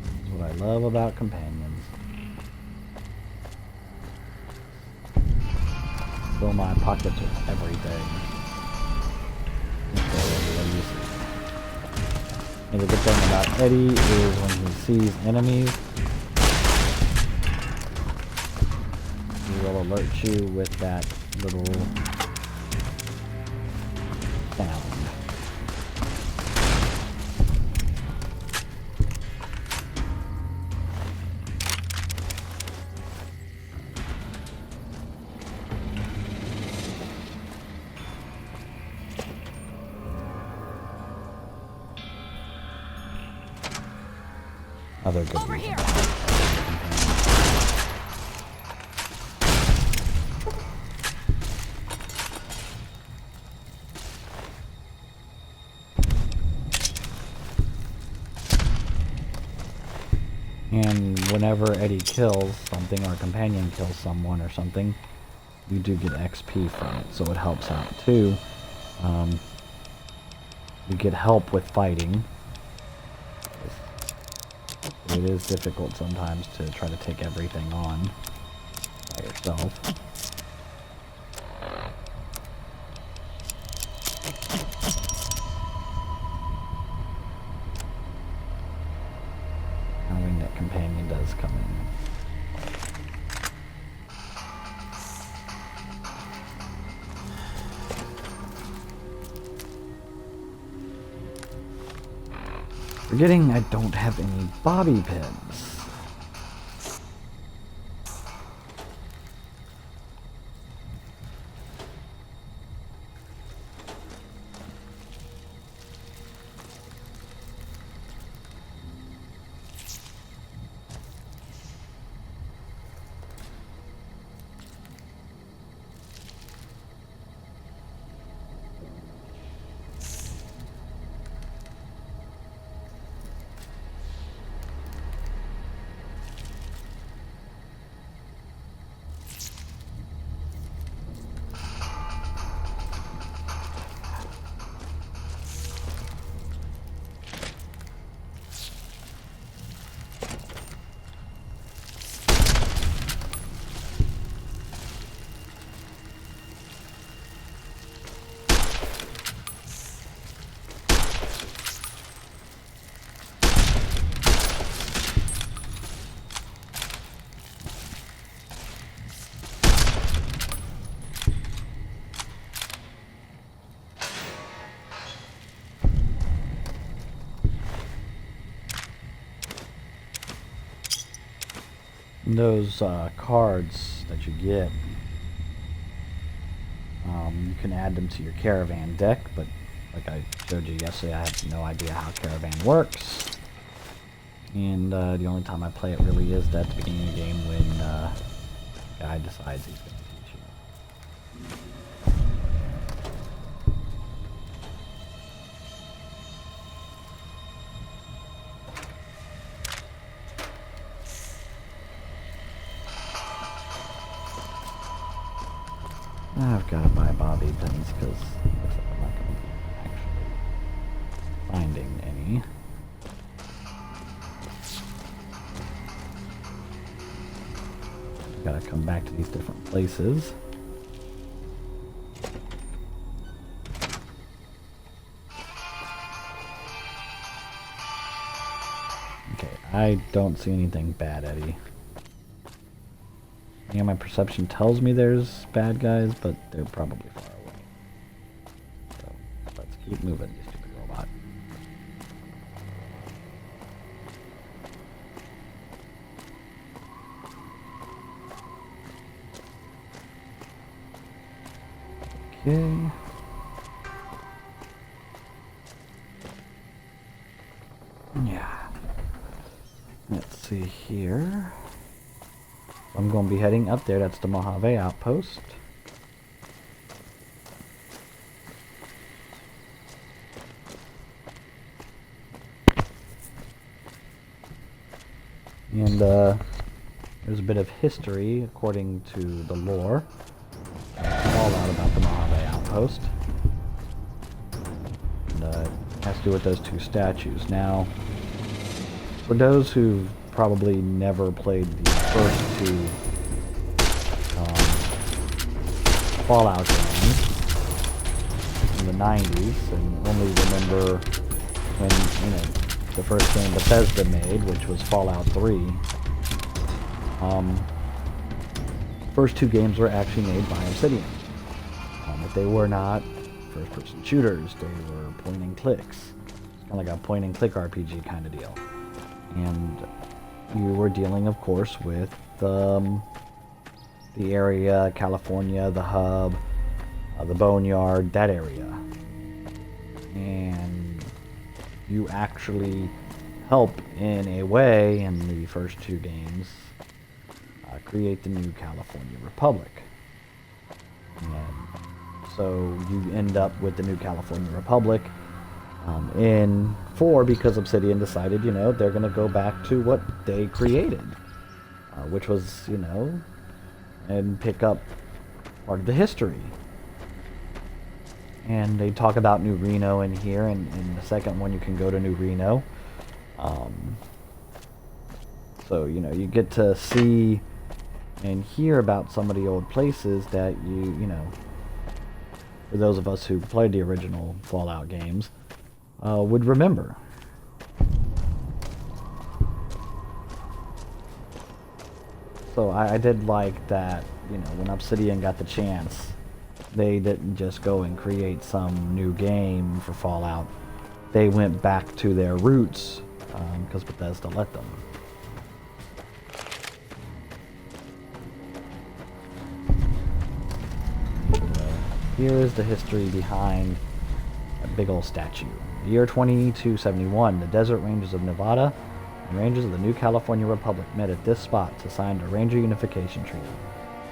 That's what I love about companions. Fill my pockets with everything. And the good thing about Eddie is when he sees enemies, he will alert you with that little sound. Other good Over reason. here. And And whenever Eddie kills something, or a companion kills someone or something, you do get XP from it, so it helps out too. You get help with fighting. It is difficult sometimes to try to take everything on by yourself. Knowing that companion does come in. Forgetting I don't have any bobby pins. Those cards that you get, you can add them to your caravan deck, but like I showed you yesterday, I have no idea how caravan works. And the only time I play it really is at the beginning of the game when the guy decides he's going to teach you. I've got to buy bobby pins because I'm not going to be actually finding any. Got to come back to these different places. Okay, I don't see anything bad, Eddie. Yeah, my perception tells me there's bad guys, but they're probably far away. So, let's keep moving, you stupid robot. Okay. Yeah. Let's see here. I'm going to be heading up there. That's the Mojave Outpost. And there's a bit of history, according to the lore, all out about the Mojave Outpost. And it has to do with those two statues. Now, for those who've probably never played the first two Fallout games in the 90s and only remember when, the first game Bethesda made, which was Fallout 3. First two games were actually made by Obsidian. But they were not first-person shooters. They were point-and-clicks. It's kind of like a point-and-click RPG kind of deal. And you were dealing, of course, with the area, California, the hub, the boneyard, that area. And you actually help in a way in the first two games create the new California Republic. And so you end up with the new California Republic, In 4, because Obsidian decided, they're going to go back to what they created, which was, and pick up part of the history. And they talk about New Reno in here, and in the second one you can go to New Reno. So, you get to see and hear about some of the old places that for those of us who played the original Fallout games, would remember. So I did like that, when Obsidian got the chance, they didn't just go and create some new game for Fallout. They went back to their roots, because Bethesda let them. Here is the history behind a big old statue. The year 2271, the desert ranges of Nevada and ranges of the new California Republic met at this spot to sign the Ranger Unification Treaty.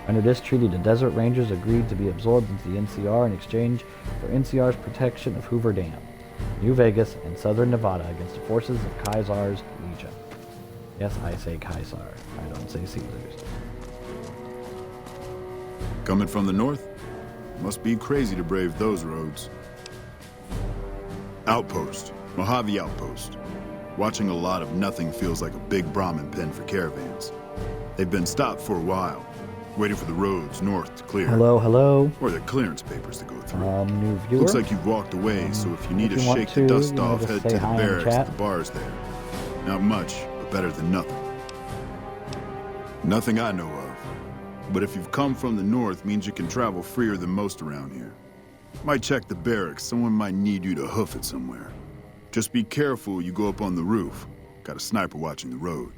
Under this treaty, the desert rangers agreed to be absorbed into the NCR in exchange for NCR's protection of Hoover Dam, New Vegas, and southern Nevada against the forces of Caesar's Legion. Yes, I say Caesar. I don't say Caesars. Coming from the north? Must be crazy to brave those roads. Outpost. Mojave Outpost. Watching a lot of nothing feels like a big Brahmin pen for caravans. They've been stopped for a while, waiting for the roads north to clear. Hello. Or their clearance papers to go through. New viewer. Looks like you've walked away, so if you need to shake the dust off, head to the barracks at the bars there. Not much, but better than nothing. Nothing I know of. But if you've come from the north, means you can travel freer than most around here. Might check the barracks, someone might need you to hoof it somewhere. Just be careful you go up on the roof. Got a sniper watching the road.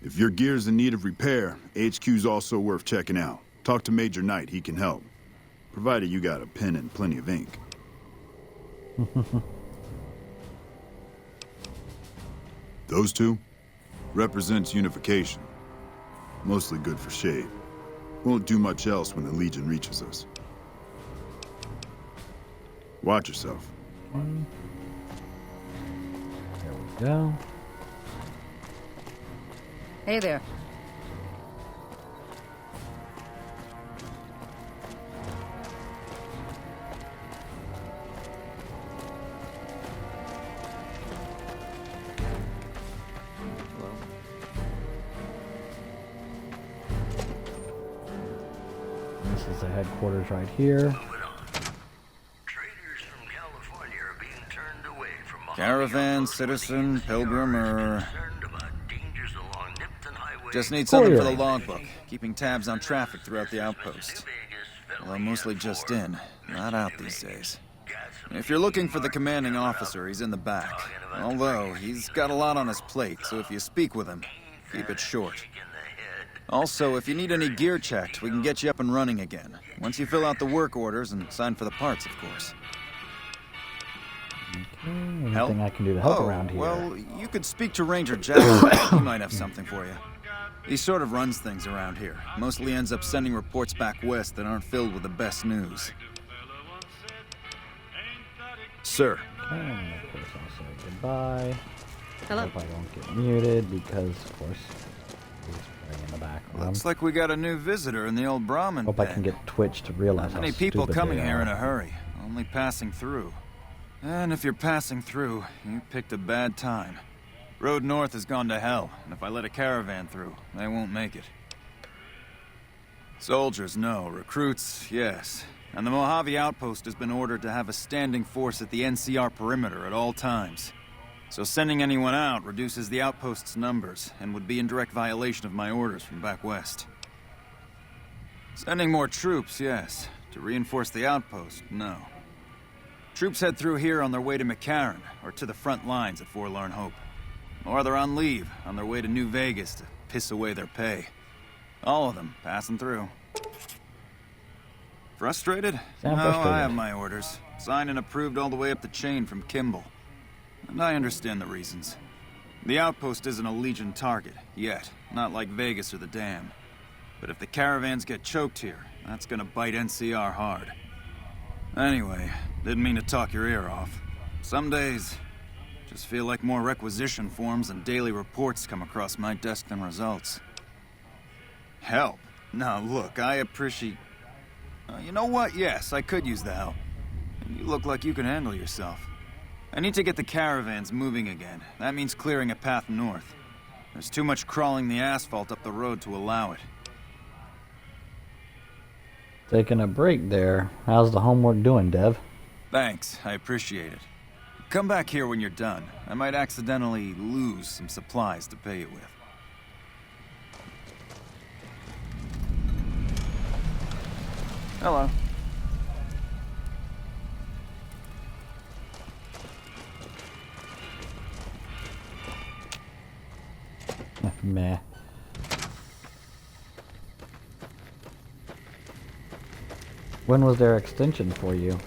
If your gear's in need of repair, HQ's also worth checking out. Talk to Major Knight, he can help. Provided you got a pen and plenty of ink. Those two? Represents unification. Mostly good for shade. Won't do much else when the Legion reaches us. Watch yourself. There we go. Hey there. This is the headquarters right here. Caravan, citizen, pilgrim, or... Just need something for the logbook, keeping tabs on traffic throughout the outpost. Well, I'm mostly just in, not out these days. If you're looking for the commanding officer, he's in the back. Although, he's got a lot on his plate, so if you speak with him, keep it short. Also, if you need any gear checked, we can get you up and running again. Once you fill out the work orders and sign for the parts, of course. Anything I can do to help around here? Well, you could speak to Ranger Jackson. He might have something for you. He sort of runs things around here. Mostly ends up sending reports back west that aren't filled with the best news. Sir. Okay, of course I'll say goodbye. Hello. Hope I don't get muted because, of course, he's playing in the background. Looks like we got a new visitor in the old Brahmin Hope I can get Twitch to realize how many people stupid coming they here are. in a hurry, only passing through. And if you're passing through, you picked a bad time. Road north has gone to hell, and if I let a caravan through, they won't make it. Soldiers, no. Recruits, yes. And the Mojave Outpost has been ordered to have a standing force at the NCR perimeter at all times. So sending anyone out reduces the outpost's numbers, and would be in direct violation of my orders from back west. Sending more troops, yes. To reinforce the outpost, no. Troops head through here on their way to McCarran, or to the front lines at Forlorn Hope. Or they're on leave, on their way to New Vegas to piss away their pay. All of them passing through. Frustrated? Sound No, frustrated. I have my orders. Signed and approved all the way up the chain from Kimball. And I understand the reasons. The outpost isn't a Legion target, yet. Not like Vegas or the Dam. But if the caravans get choked here, that's gonna bite NCR hard. Anyway, didn't mean to talk your ear off. Some days, just feel like more requisition forms and daily reports come across my desk than results. Help? Now look, I appreciate... you know what? Yes, I could use the help. And you look like you can handle yourself. I need to get the caravans moving again. That means clearing a path north. There's too much crawling the asphalt up the road to allow it. Taking a break there. How's the homework doing, Dev? Thanks, I appreciate it. Come back here when you're done. I might accidentally lose some supplies to pay you with. Hello. Meh. When was their extension for you?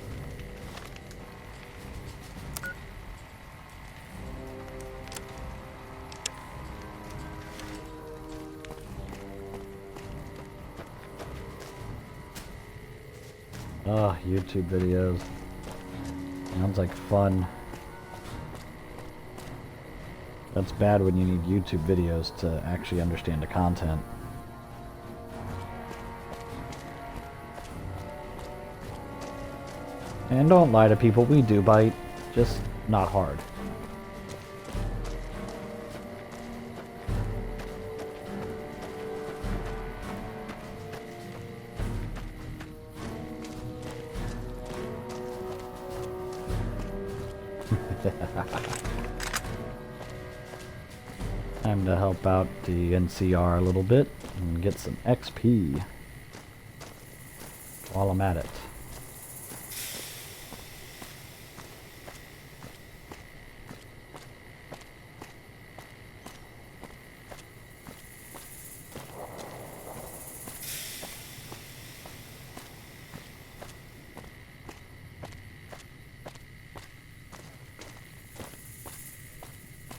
Oh, YouTube videos. Sounds like fun. That's bad when you need YouTube videos to actually understand the content. And don't lie to people, we do bite, just not hard. Time to help out the NCR a little bit and get some XP while I'm at it.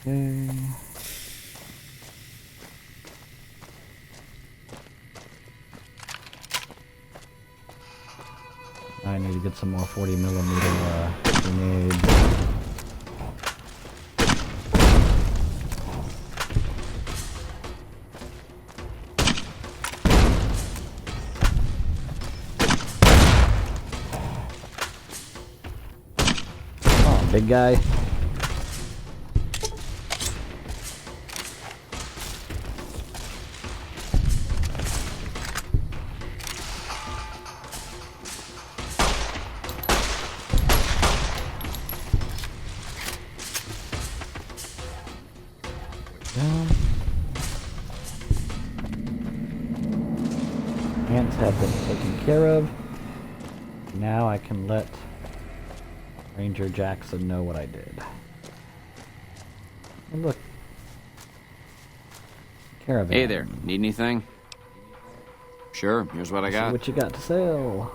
Okay. I need to get some more 40mm grenades. Oh, big guy. Ants have been taken care of. Now I can let Ranger Jackson know what I did. And look. Caravan. Hey there, need anything? Sure, here's what I got. See what you got to sell.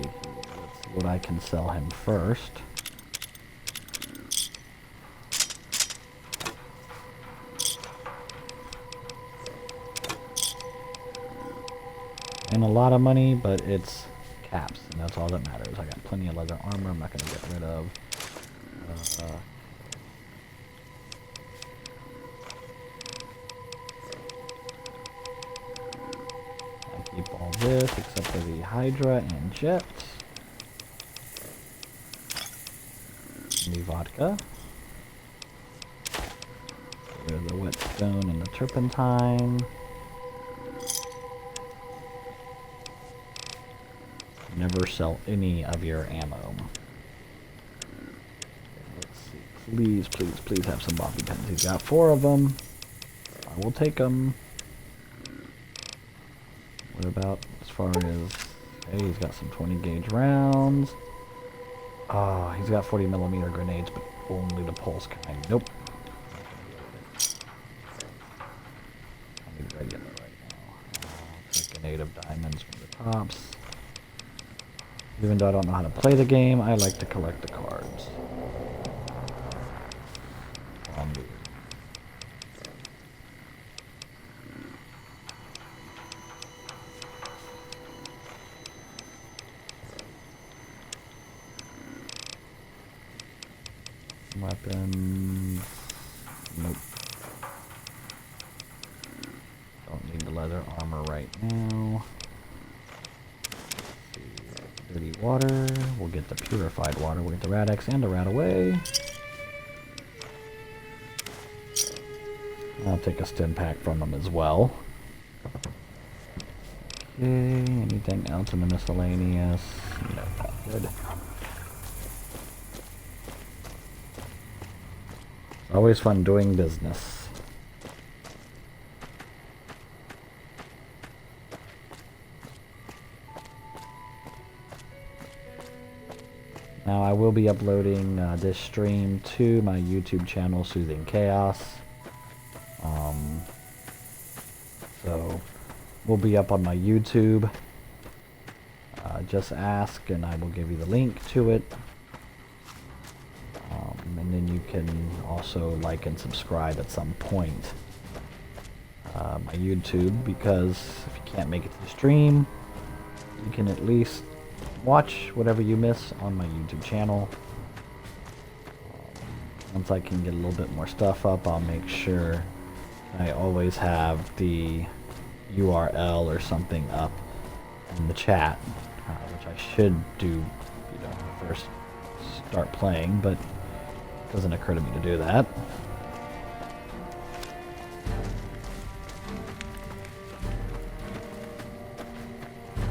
Let's see what I can sell him first. And a lot of money, but it's caps, and that's all that matters. I got plenty of leather armor I'm not going to get rid of. I keep all this except for the Hydra and Jets. And the vodka. There's the whetstone and the turpentine. Never sell any of your ammo. Let's see. Please, please, please have some bobby pins. He's got 4 of them. I will take them. What about as far as... Hey, he's got some 20 gauge rounds. Ah, he's got 40mm grenades, but only the pulse kind. Nope. I need regular right now. I'll take a native diamonds from the tops. Even though I don't know how to play the game, I like to collect the cards. Weapons. Nope. Don't need the leather armor right now. Dirty water. We'll get the purified water. We'll get the Rad-X and the Rad-Away. I'll take a stim pack from them as well. Okay, anything else in the miscellaneous? No, not good. It's always fun doing business. Now I will be uploading this stream to my YouTube channel, Soothing Chaos. So we'll be up on my YouTube. Just ask and I will give you the link to it. And then you can also like and subscribe at some point. My YouTube, because if you can't make it to the stream, you can at least watch whatever you miss on my YouTube channel. Once I can get a little bit more stuff up, I'll make sure I always have the URL or something up in the chat, which I should do, when I first start playing, but it doesn't occur to me to do that.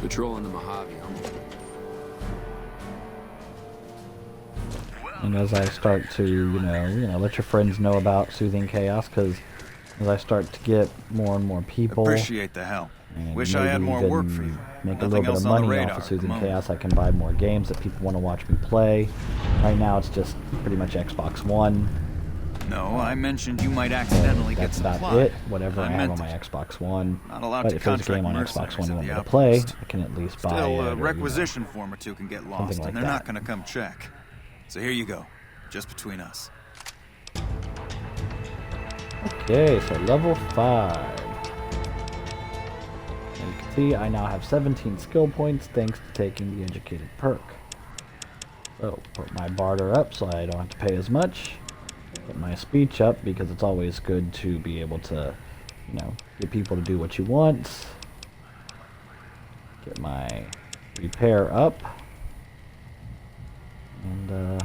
Patrolling the Mojave. And as I start to, let your friends know about Soothing Chaos, because as I start to get more and more people, appreciate the help. and Wish I had maybe more even work for you. make a Nothing little bit else of on the money radar off of at the Soothing moment. Chaos, I can buy more games that people want to watch me play. Right now it's just pretty much Xbox One. No, I mentioned you might accidentally get That's about supplied. it. Whatever I have meant on my it. Xbox One. Not allowed But to if there's a game on contract Xbox One you want mercenaries me at to the play, outpost. I can at least buy Still, it. a or, requisition form or two can get lost, something like and they're that. not going to come check. So here you go, just between us. Okay, so level 5. And you can see I now have 17 skill points thanks to taking the educated perk. So, put my barter up so I don't have to pay as much. Get my speech up because it's always good to be able to, get people to do what you want. Get my repair up. And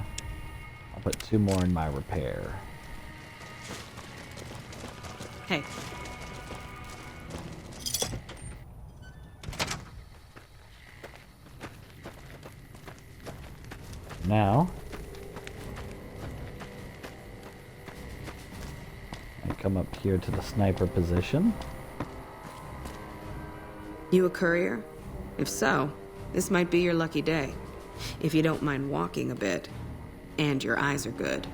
I'll put 2 more in my repair. Hey. Now, I come up here to the sniper position. You a courier? If so, this might be your lucky day. If you don't mind walking a bit, and your eyes are good.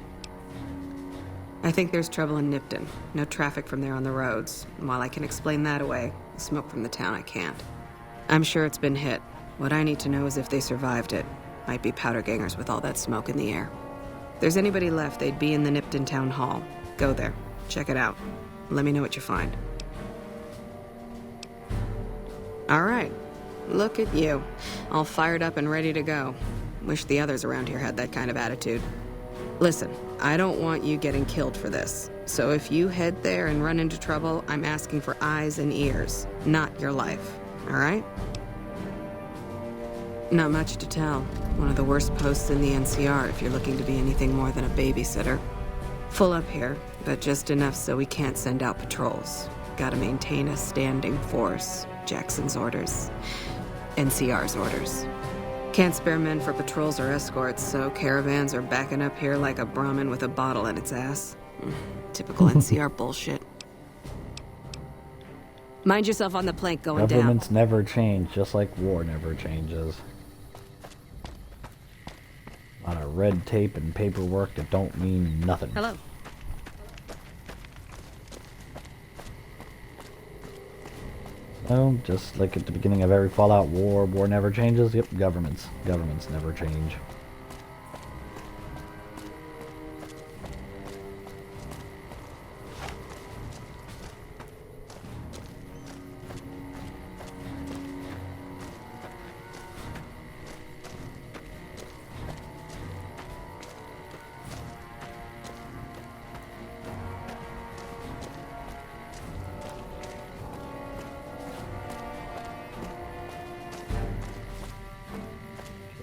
I think there's trouble in Nipton. No traffic from there on the roads. And while I can explain that away, the smoke from the town I can't. I'm sure it's been hit. What I need to know is if they survived it. Might be powder gangers with all that smoke in the air. If there's anybody left, they'd be in the Nipton town hall. Go there. Check it out. Let me know what you find. All right. Look at you. All fired up and ready to go. Wish the others around here had that kind of attitude. Listen, I don't want you getting killed for this. So if you head there and run into trouble, I'm asking for eyes and ears, not your life. All right? Not much to tell. One of the worst posts in the NCR if you're looking to be anything more than a babysitter. Full up here, but just enough so we can't send out patrols. Gotta maintain a standing force. Jackson's orders. NCR's orders. Can't spare men for patrols or escorts, so caravans are backing up here like a Brahmin with a bottle in its ass. Typical NCR bullshit. Mind yourself on the plank going down. Governments never change, just like war never changes. A lot of red tape and paperwork that don't mean nothing. Hello. So, just like at the beginning of every Fallout war, war never changes. Yep, governments never change.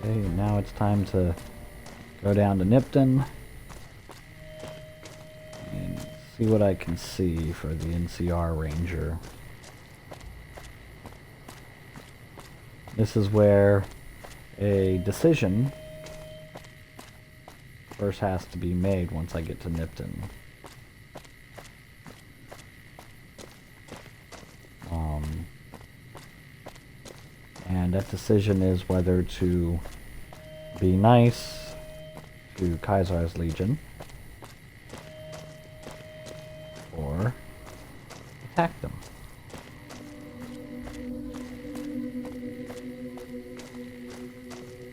Okay, now it's time to go down to Nipton and see what I can see for the NCR Ranger. This is where a decision first has to be made once I get to Nipton. And that decision is whether to be nice to Caesar's Legion or attack them.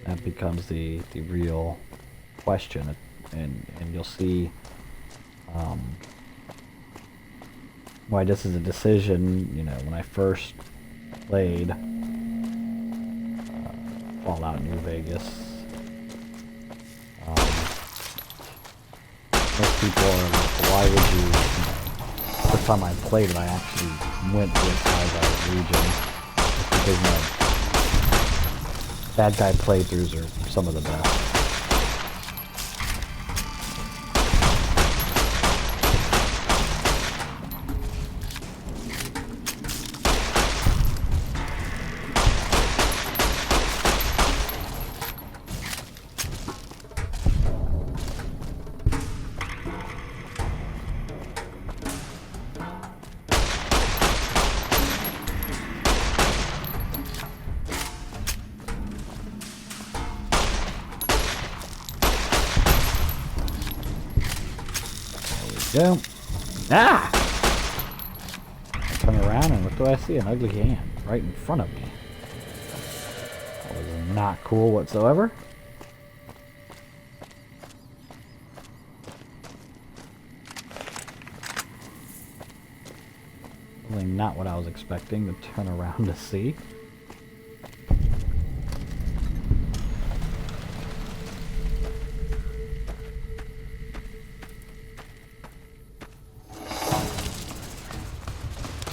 That becomes the real question, and you'll see why this is a decision. You know, when I first played Fallout New Vegas, most people are like, why would you know, first time I played it, I actually went with Caesar's Legion, just because, you know, bad guy playthroughs are some of the best. Go. Ah! I turn around and what do I see? An ugly hand right in front of me. That was not cool whatsoever. Really not what I was expecting to turn around to see.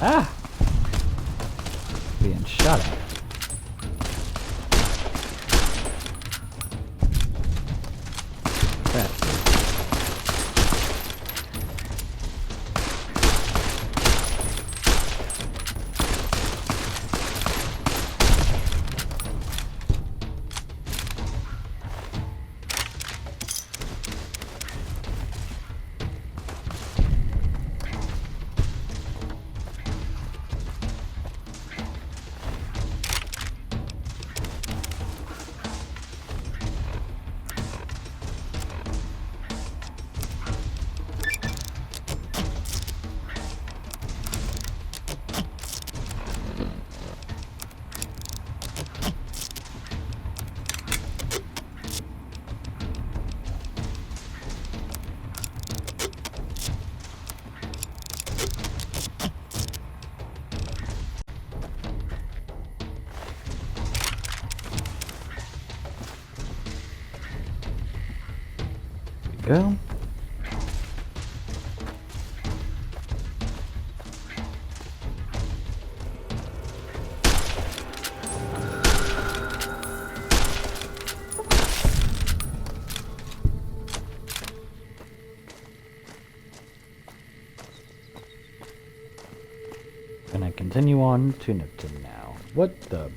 Ah! Being shot at. Crap. Go. And I continue on to Nipton now. What the...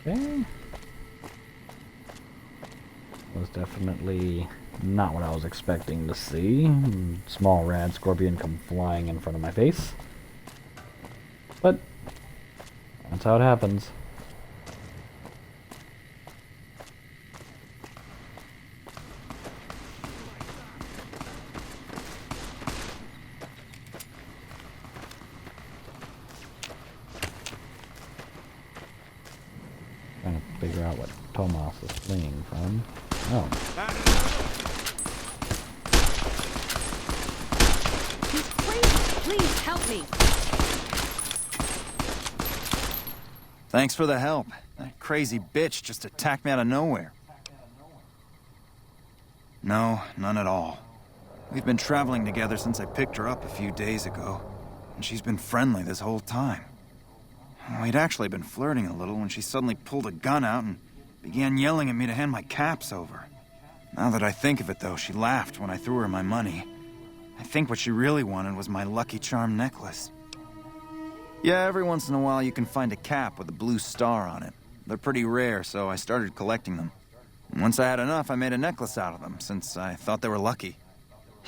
Okay. Was definitely not what I was expecting to see. Small rad scorpion come flying in front of my face. But that's how it happens. Trying to figure out what Tomas is fleeing from. Oh. He's crazy. Please help me. Thanks for the help. That crazy bitch just attacked me out of nowhere. No, none at all. We've been traveling together since I picked her up a few days ago, and she's been friendly this whole time. We'd actually been flirting a little when she suddenly pulled a gun out and began yelling at me to hand my caps over. Now that I think of it, though, she laughed when I threw her my money. I think what she really wanted was my Lucky Charm necklace. Yeah, every once in a while you can find a cap with a blue star on it. They're pretty rare, so I started collecting them. And once I had enough, I made a necklace out of them, since I thought they were lucky.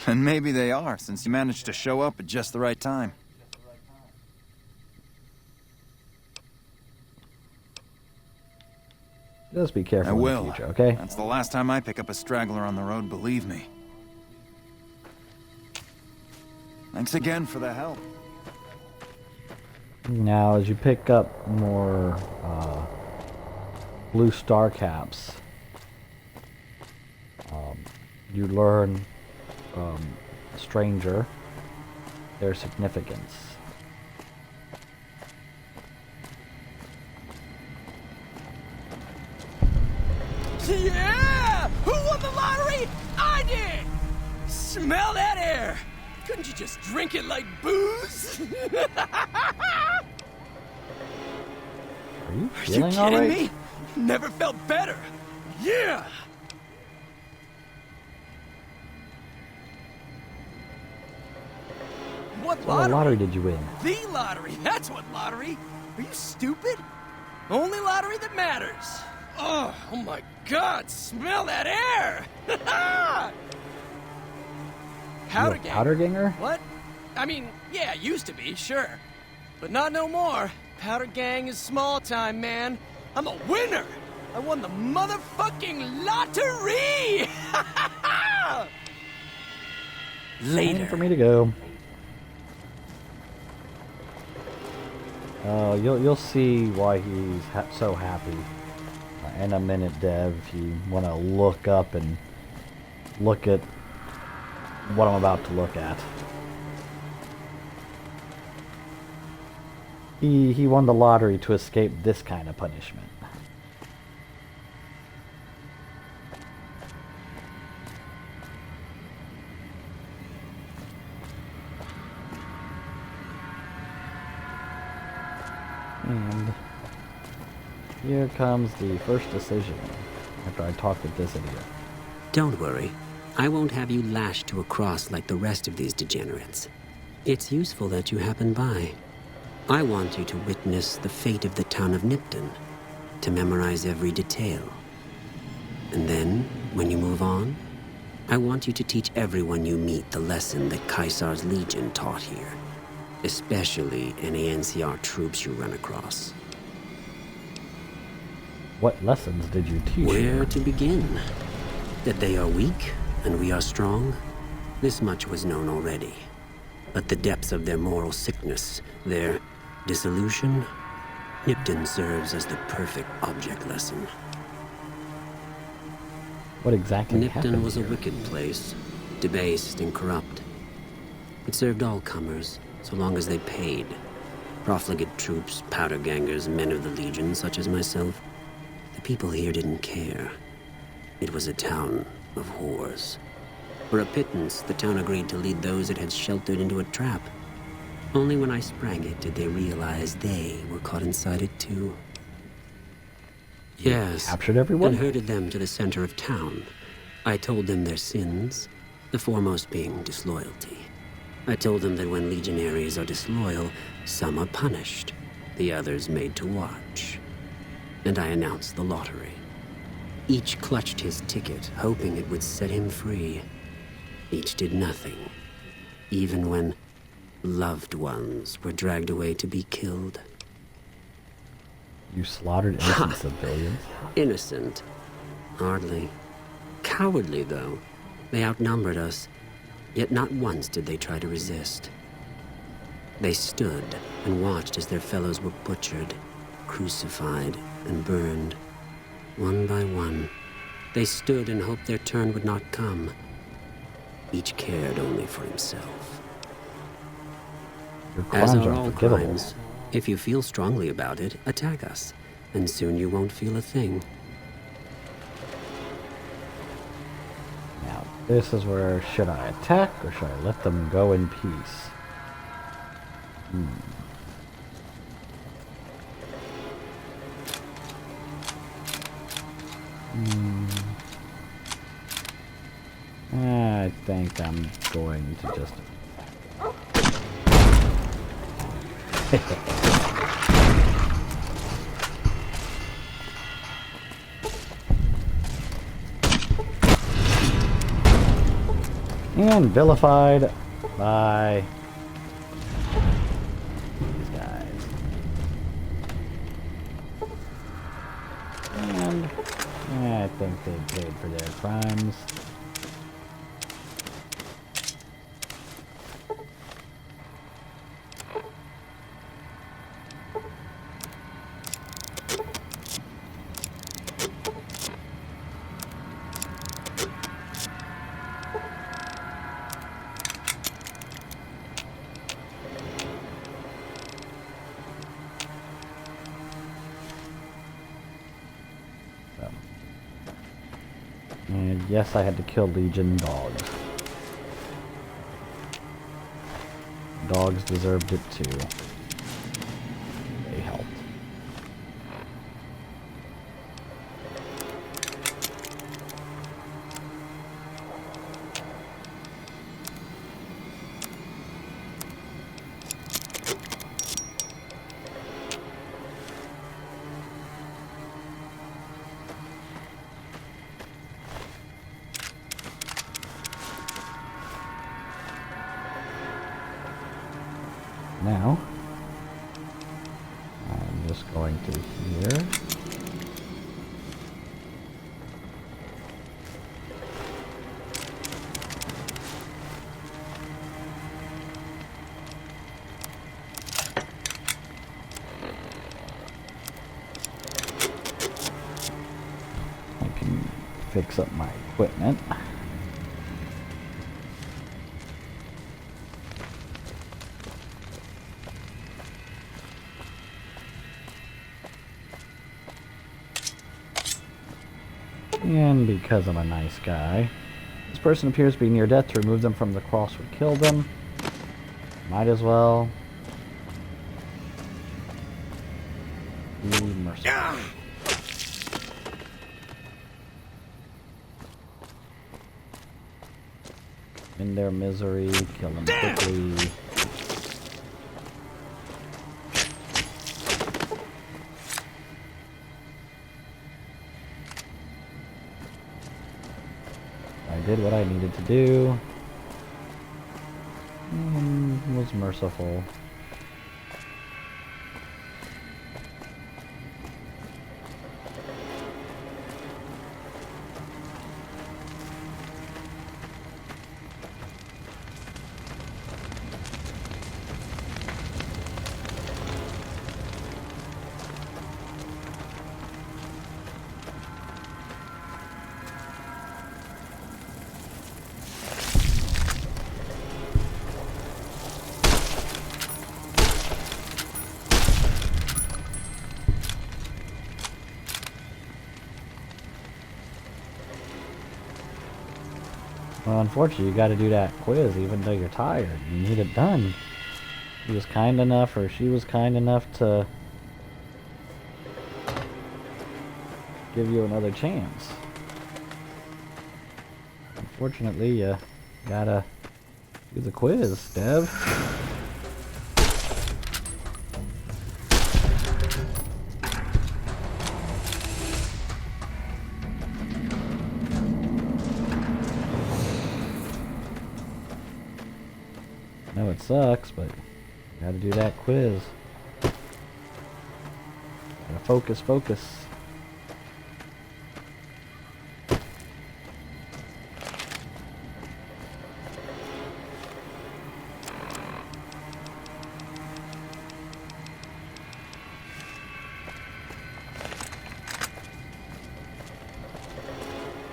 And maybe they are, since you managed to show up at just the right time. Just be careful I will. in the future, okay? That's the last time I pick up a straggler on the road, believe me. Thanks again for the help. Now, as you pick up more blue star caps, you learn, stranger, their significance. Yeah! Who won the lottery? I did! Smell that air! Couldn't you just drink it like booze? Are you Are you feeling kidding alright? me? Never felt better. Yeah! What What lottery? lottery did you win? The lottery. That's what lottery. Are you stupid? Only lottery that matters. Oh my God! Smell that air! Powder gang. Powder ganger? What? I mean, yeah, used to be, sure. But not no more. Powder gang is small time, man. I'm a winner! I won the motherfucking lottery! Later. Time for me to go. You'll see why he's so happy in a minute, Dev. If you want to look up and look at what I'm about to look at. He won the lottery to escape this kind of punishment. And here comes the first decision after I talk with this idiot. Don't worry. I won't have you lashed to a cross like the rest of these degenerates. It's useful that you happen by. I want you to witness the fate of the town of Nipton, to memorize every detail. And then, when you move on, I want you to teach everyone you meet the lesson that Caesar's Legion taught here. Especially any NCR troops you run across. What lessons did you teach? Where to begin? That they are weak and we are strong? This much was known already. But the depths of their moral sickness, their dissolution, Nipton serves as the perfect object lesson. What exactly Nipton happened was here? a wicked place, debased and corrupt. It served all comers, so long as they paid. Profligate troops, powder gangers, men of the Legion, such as myself. The people here didn't care. It was a town of whores. For a pittance, the town agreed to lead those it had sheltered into a trap. Only when I sprang it did they realize they were caught inside it too. Yes, Captured everyone? and herded them to the center of town. I told them their sins, the foremost being disloyalty. I told them that when legionaries are disloyal, some are punished, the others made to watch. And I announced the lottery. Each clutched his ticket, hoping it would set him free. Each did nothing, even when loved ones were dragged away to be killed. You slaughtered innocent civilians? Innocent? Hardly. Cowardly, though. They outnumbered us, yet not once did they try to resist. They stood and watched as their fellows were butchered, crucified, and burned. One by one, they stood and hoped their turn would not come. Each cared only for himself. Your crimes As are are all unforgivable. crimes, if you feel strongly about it, attack us, and soon you won't feel a thing. Now, this is where, should I attack or should I let them go in peace? I think I'm going to just... And vilified by these guys. And I think they paid for their crimes. And yes, I had to kill Legion dogs. Dogs deserved it too. They helped. Now, I'm just going to here. I can fix up my equipment. And because I'm a nice guy, this person appears to be near death. To remove them from the cross would kill them. Might as well be merciful. In their misery, kill them quickly. I did what I needed to do. And was merciful. Well, unfortunately, you got to do that quiz even though you're tired. You need it done. He was kind enough, or she was kind enough to give you another chance. Unfortunately, you gotta do the quiz, Dev. No, it sucks, but you gotta do that quiz. Gotta focus, focus.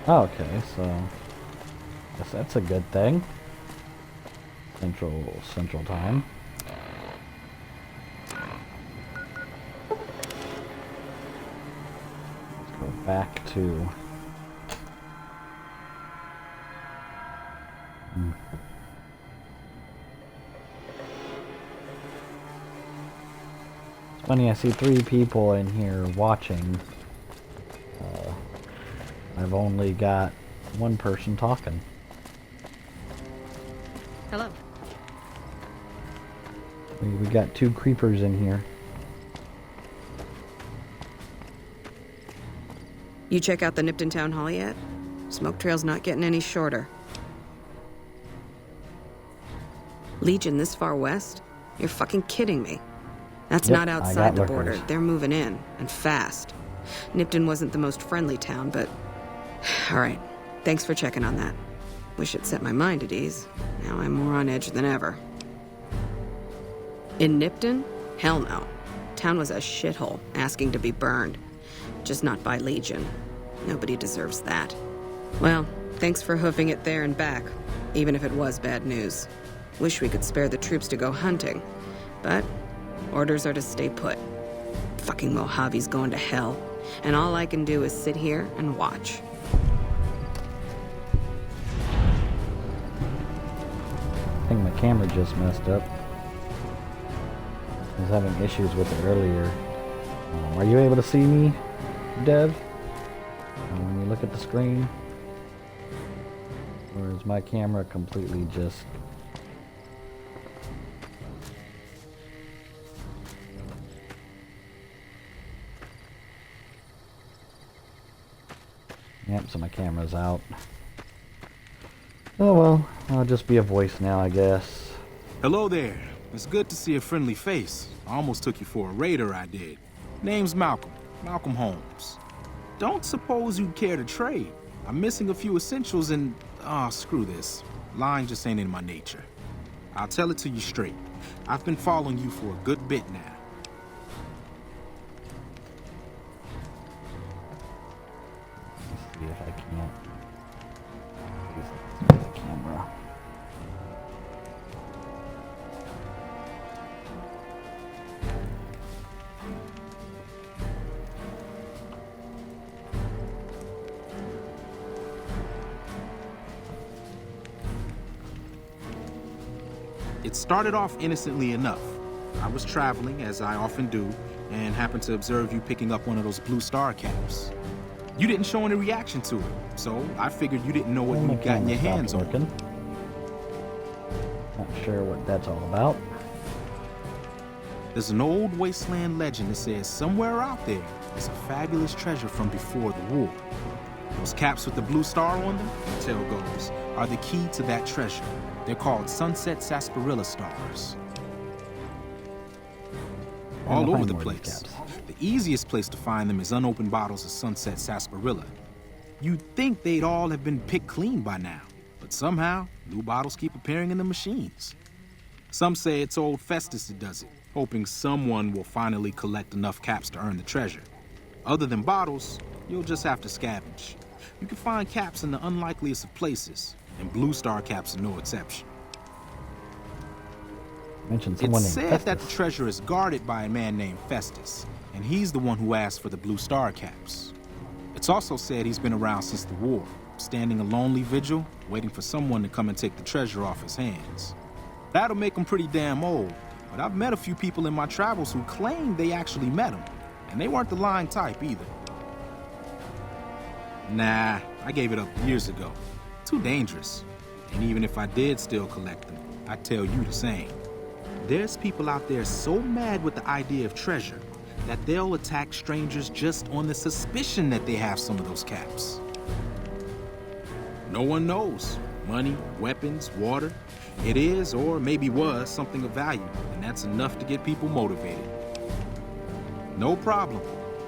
Okay, so guess that's a good thing. Central time. Let's go back to It's funny, I see 3 people in here watching. I've only got one person talking. Hello. We got 2 creepers in here. You check out the Nipton Town Hall yet? Smoke trail's not getting any shorter. Legion this far west? You're fucking kidding me. That's Yep, not outside the border. workers. They're moving in, and fast. Nipton wasn't the most friendly town, but... Alright, thanks for checking on that. Wish it set my mind at ease. Now I'm more on edge than ever. In Nipton? Hell no. Town was a shithole, asking to be burned. Just not by Legion. Nobody deserves that. Well, thanks for hoofing it there and back, even if it was bad news. Wish we could spare the troops to go hunting, but orders are to stay put. Fucking Mojave's going to hell, and all I can do is sit here and watch. I think my camera just messed up. I was having issues with it earlier. Are you able to see me, Dev? When you look at the screen? Or is my camera completely just... Yep, so my camera's out. Oh well, I'll just be a voice now, I guess. Hello there. It's good to see a friendly face. I almost took you for a raider, I did. Name's Malcolm. Malcolm Holmes. Don't suppose you'd care to trade. I'm missing a few essentials and... screw this. Lying just ain't in my nature. I'll tell it to you straight. I've been following you for a good bit now. Let's see if I can't use the camera. It started off innocently enough. I was traveling, as I often do, and happened to observe you picking up one of those blue star caps. You didn't show any reaction to it, so I figured you didn't know what you'd gotten your hands on. Not sure what that's all about. There's an old wasteland legend that says somewhere out there is a fabulous treasure from before the war. Those caps with the blue star on them, the tale goes, are the key to that treasure. They're called sunset sarsaparilla stars. All over the place. The easiest place to find them is unopened bottles of sunset sarsaparilla. You'd think they'd all have been picked clean by now, but somehow, new bottles keep appearing in the machines. Some say it's old Festus that does it, hoping someone will finally collect enough caps to earn the treasure. Other than bottles, you'll just have to scavenge. You can find caps in the unlikeliest of places, and blue star caps are no exception. It's said that the treasure is guarded by a man named Festus, and he's the one who asked for the blue star caps. It's also said he's been around since the war, standing a lonely vigil, waiting for someone to come and take the treasure off his hands. That'll make him pretty damn old, but I've met a few people in my travels who claim they actually met him, and they weren't the lying type either. Nah, I gave it up years ago. Too dangerous. And even if I did still collect them, I'd tell you the same. There's people out there so mad with the idea of treasure that they'll attack strangers just on the suspicion that they have some of those caps. No one knows. Money, weapons, water. It is, or maybe was, something of value, and that's enough to get people motivated. No problem.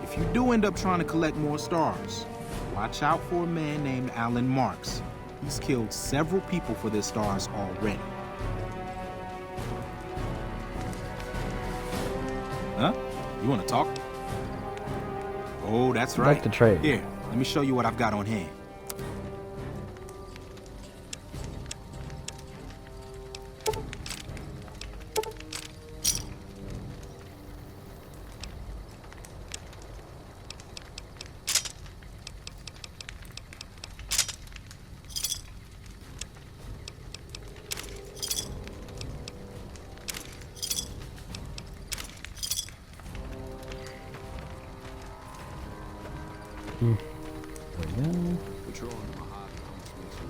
If you do end up trying to collect more stars, watch out for a man named Alan Marks. He's killed several people for their stars already. Huh? You want to talk? Oh, that's right. I'd like to trade. Here, let me show you what I've got on hand. There we go. patrolling the Mojave almost makes you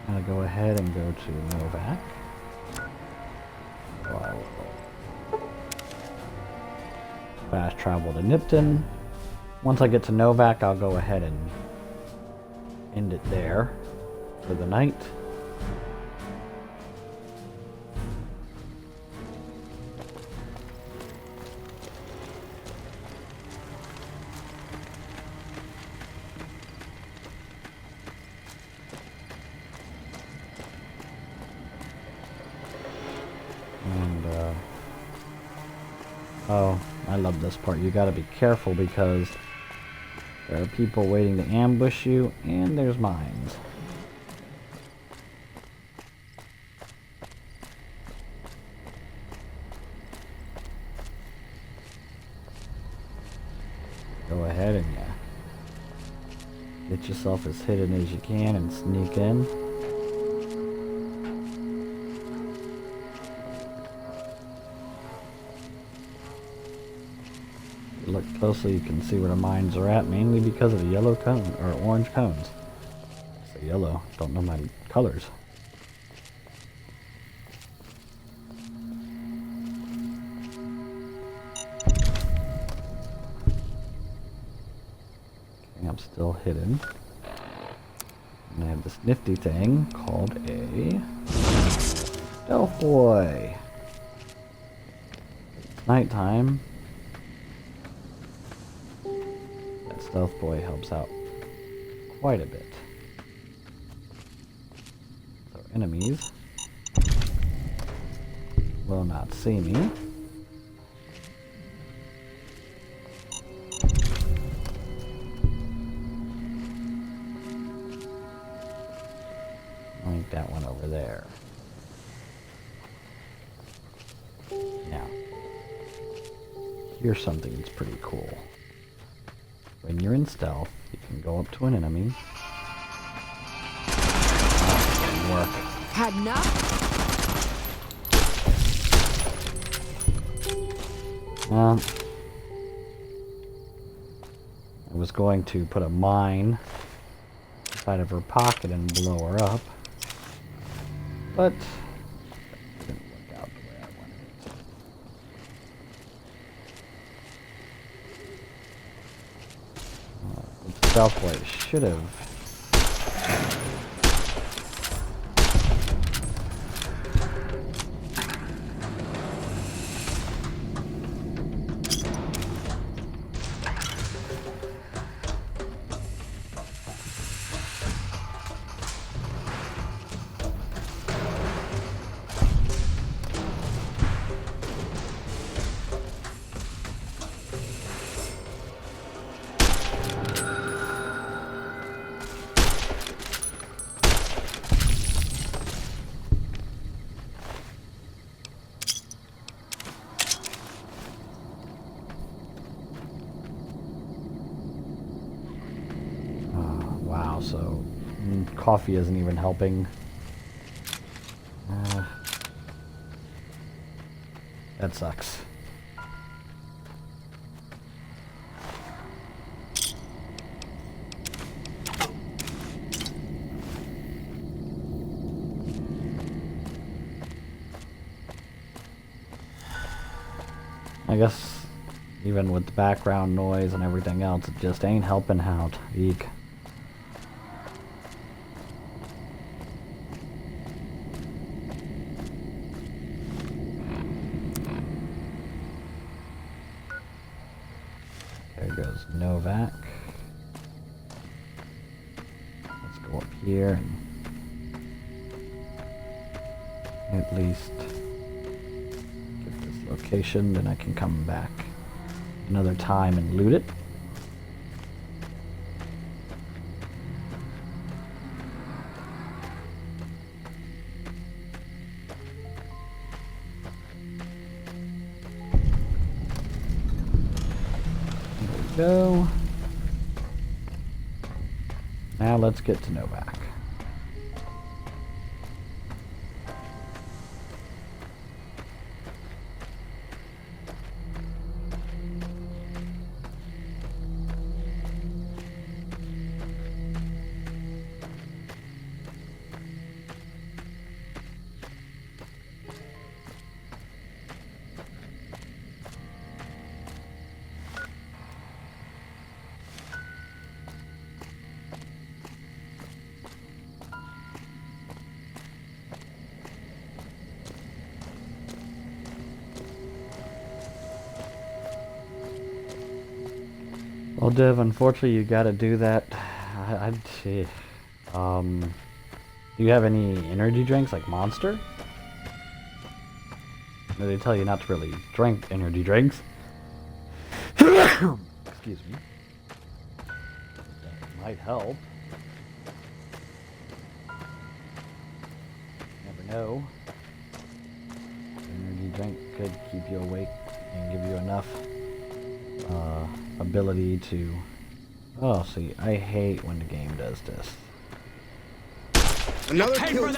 I'm gonna go ahead and go to Novak. So I will fast travel to Nipton. Once I get to Novak, I'll go ahead and end it there for the night. Oh, I love this part. You gotta be careful because there are people waiting to ambush you, and there's mines. Go ahead and get yourself as hidden as you can and sneak in. Look closely, you can see where the mines are at, mainly because of the yellow cone, or orange cones. It's a yellow, don't know my colors. Okay, I'm still hidden. And I have this nifty thing called a stealth boy. It's nighttime. Stealth boy helps out quite a bit. So enemies will not see me. I think that one over there. Now, here's something that's pretty cool. When you're in stealth, you can go up to an enemy. Oh, didn't work. Had enough? I was going to put a mine inside of her pocket and blow her up, but it didn't work out the way I wanted it to. Stealth boy should have. Wow, so coffee isn't even helping. That sucks. I guess even with the background noise and everything else, it just ain't helping out. Eek. There goes Novak. Let's go up here and at least get this location, then I can come back another time and loot it. Go. Now let's get to Novak. Well, Div, unfortunately, you gotta do that. I'd see. Do you have any energy drinks like Monster? They tell you not to really drink energy drinks. Excuse me. That might help. Never know. Energy drink could keep you awake and give you enough ability to... Oh, see, I hate when the game does this. Another kill.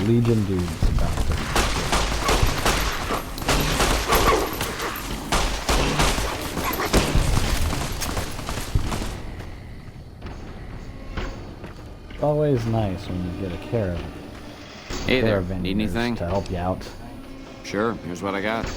Legion dudes about this. It's always nice when you get a caravan. Hey there, need anything? To help you out. Sure, here's what I got.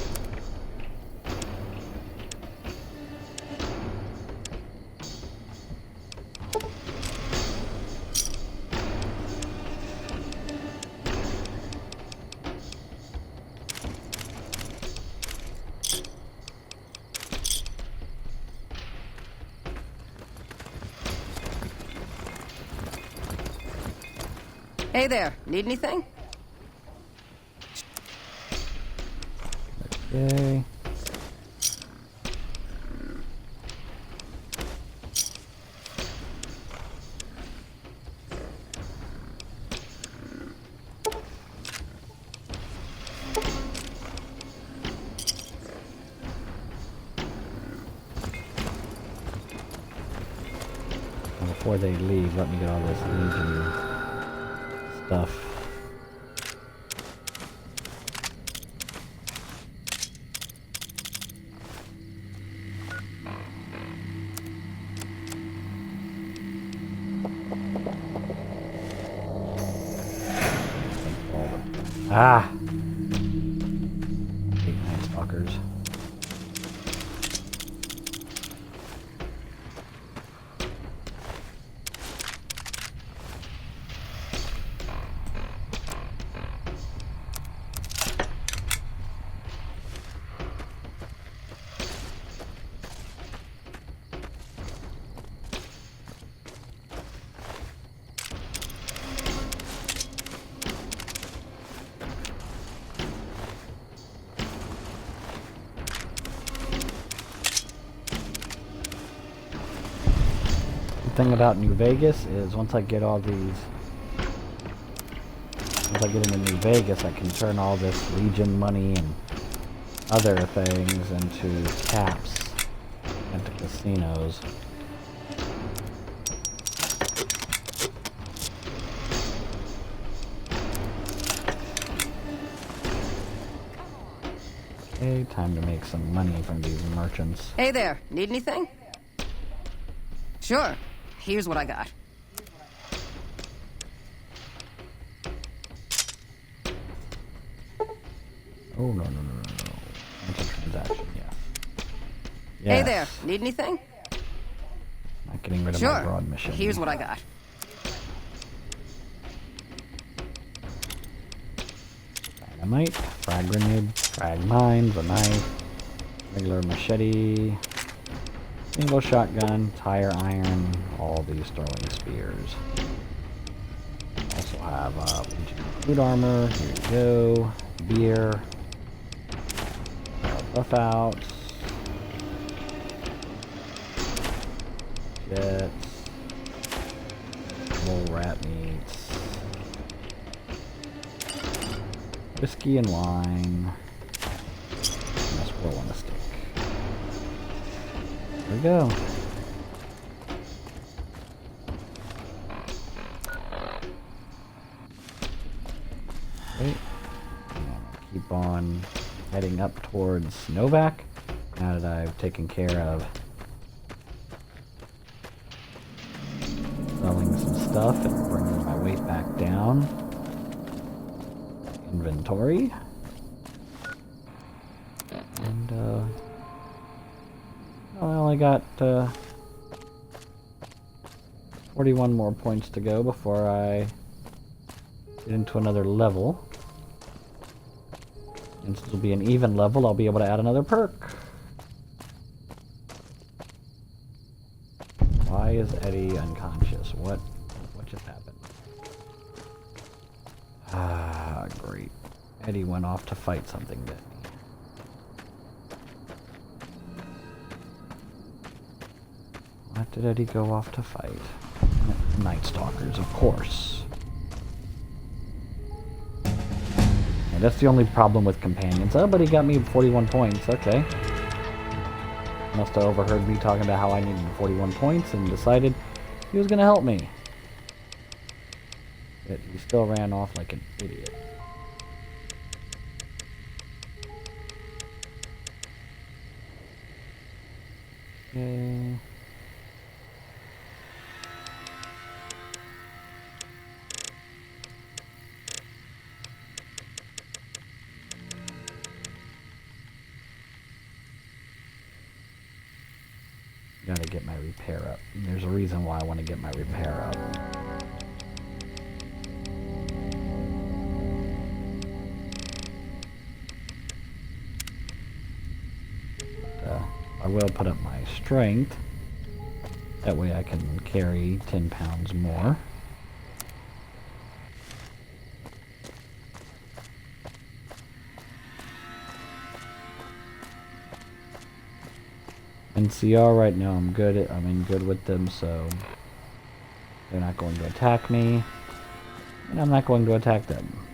Hey there, need anything? Okay. Before they leave, let me get all this Legion stuff. Ah! Hate night stalkers. Thing about New Vegas is once I get into New Vegas, I can turn all this Legion money and other things into caps into casinos. Okay, time to make some money from these merchants. Hey there, need anything? Sure. Here's what I got. Oh, no. That's a transaction, yes. Hey there, need anything? Not getting rid of my broad mission. Here's what I got. Dynamite, frag grenade, frag mines, a knife, regular machete, single shotgun, tire iron, all these throwing spears. Also have food armor, here you go, beer, buff out, jets, mole rat meats, whiskey and wine. That's go. Okay. Keep on heading up towards Novak. Now that I've taken care of selling some stuff and bringing my weight back down. Inventory. And, I only got, 41 more points to go before I get into another level. And since it'll be an even level, I'll be able to add another perk. Why is Eddie unconscious? What just happened? Ah, great. Eddie went off to fight something, didn't he? What did Eddie go off to fight? Night Stalkers, of course. And that's the only problem with companions. Oh, but he got me 41 points. Okay. Must have overheard me talking about how I needed 41 points and decided he was going to help me. But he still ran off like an idiot. Okay. Gotta get my repair up. And there's a reason why I want to get my repair up. I will put up my strength. That way I can carry 10 pounds more. NCR right now I'm in good with them, so they're not going to attack me. And I'm not going to attack them.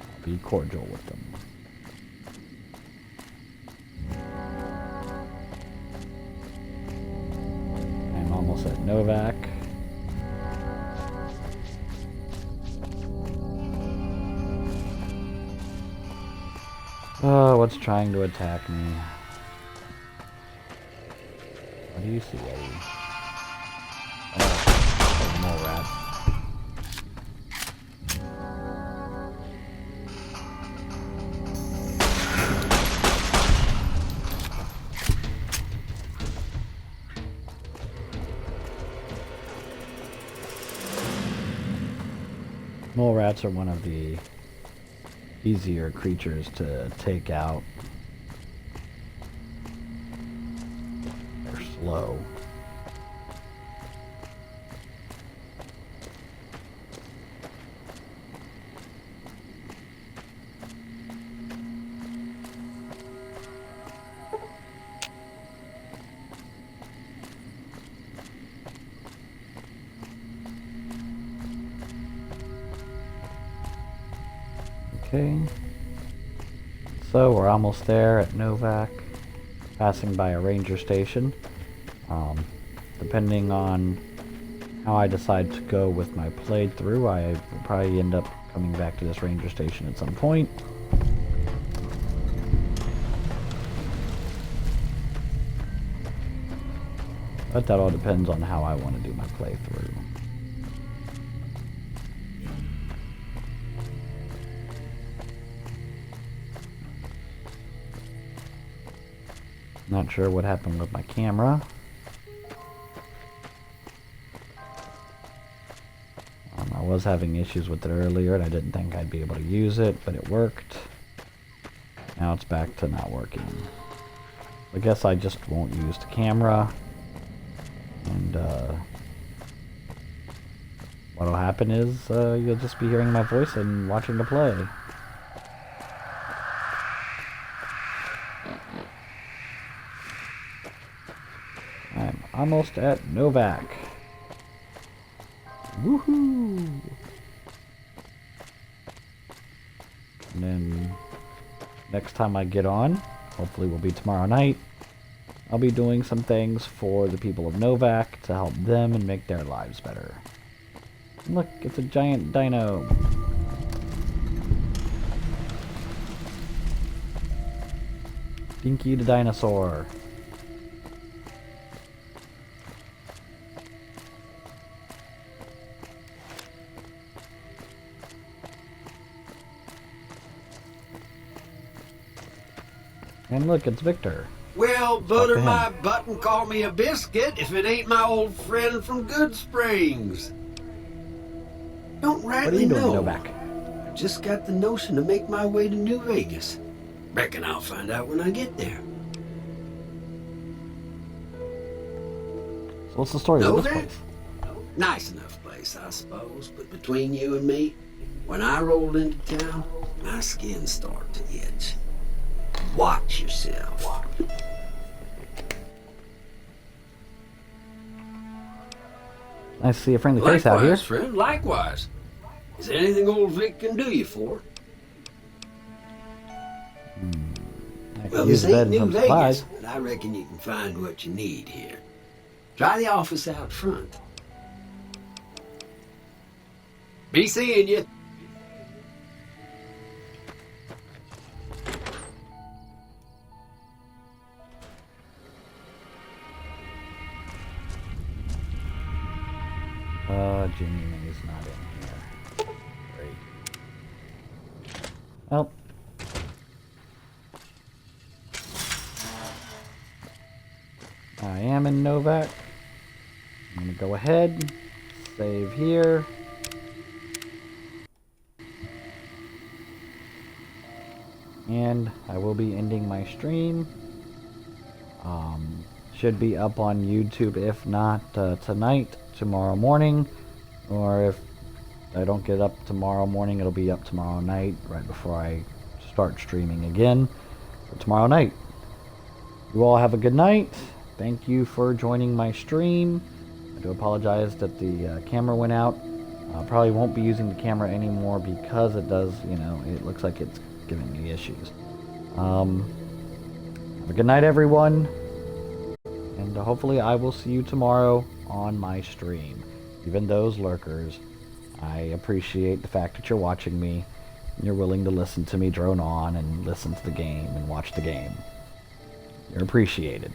I'll be cordial with them. I'm almost at Novak. Oh, what's trying to attack me? What do you see, Eddie? Oh, more rats. Mole rats are one of the easier creatures to take out. They're slow. Okay, so we're almost there at Novak, passing by a ranger station. Depending on how I decide to go with my playthrough, I will probably end up coming back to this ranger station at some point. But that all depends on how I want to do my playthrough. Not sure what happened with my camera. I was having issues with it earlier and I didn't think I'd be able to use it, but it worked. Now it's back to not working. I guess I just won't use the camera. And what'll happen is you'll just be hearing my voice and watching the play. I'm almost at Novak. Woohoo! And then next time I get on, hopefully will be tomorrow night, I'll be doing some things for the people of Novak to help them and make their lives better. Look, it's a giant dino. Dinky the dinosaur. And look, it's Victor. Well, butter my butt and call me a biscuit if it ain't my old friend from Goodsprings. Don't rightly know. Novak? I just got the notion to make my way to New Vegas. Reckon I'll find out when I get there. So what's the story of this place? Nice enough place, I suppose, but between you and me, when I rolled into town, my skin started to itch. Watch yourself. Nice to see a friendly face out here. Likewise, friend, likewise. Is there anything old Vic can do you for? Well, this ain't New Vegas, but I reckon you can find what you need here. Try the office out front. Be seeing you. Jimmy May's not in here. Great. Well. I am in Novak. I'm gonna go ahead, save here. And I will be ending my stream. Should be up on YouTube, if not tonight, tomorrow morning. Or if I don't get up tomorrow morning, it'll be up tomorrow night, right before I start streaming again for tomorrow night. You all have a good night. Thank you for joining my stream. I do apologize that the camera went out. Probably won't be using the camera anymore because it does, you know, it looks like it's giving me issues. Have a good night, everyone. And hopefully I will see you tomorrow on my stream. Even those lurkers, I appreciate the fact that you're watching me. And you're willing to listen to me drone on and listen to the game and watch the game. You're appreciated.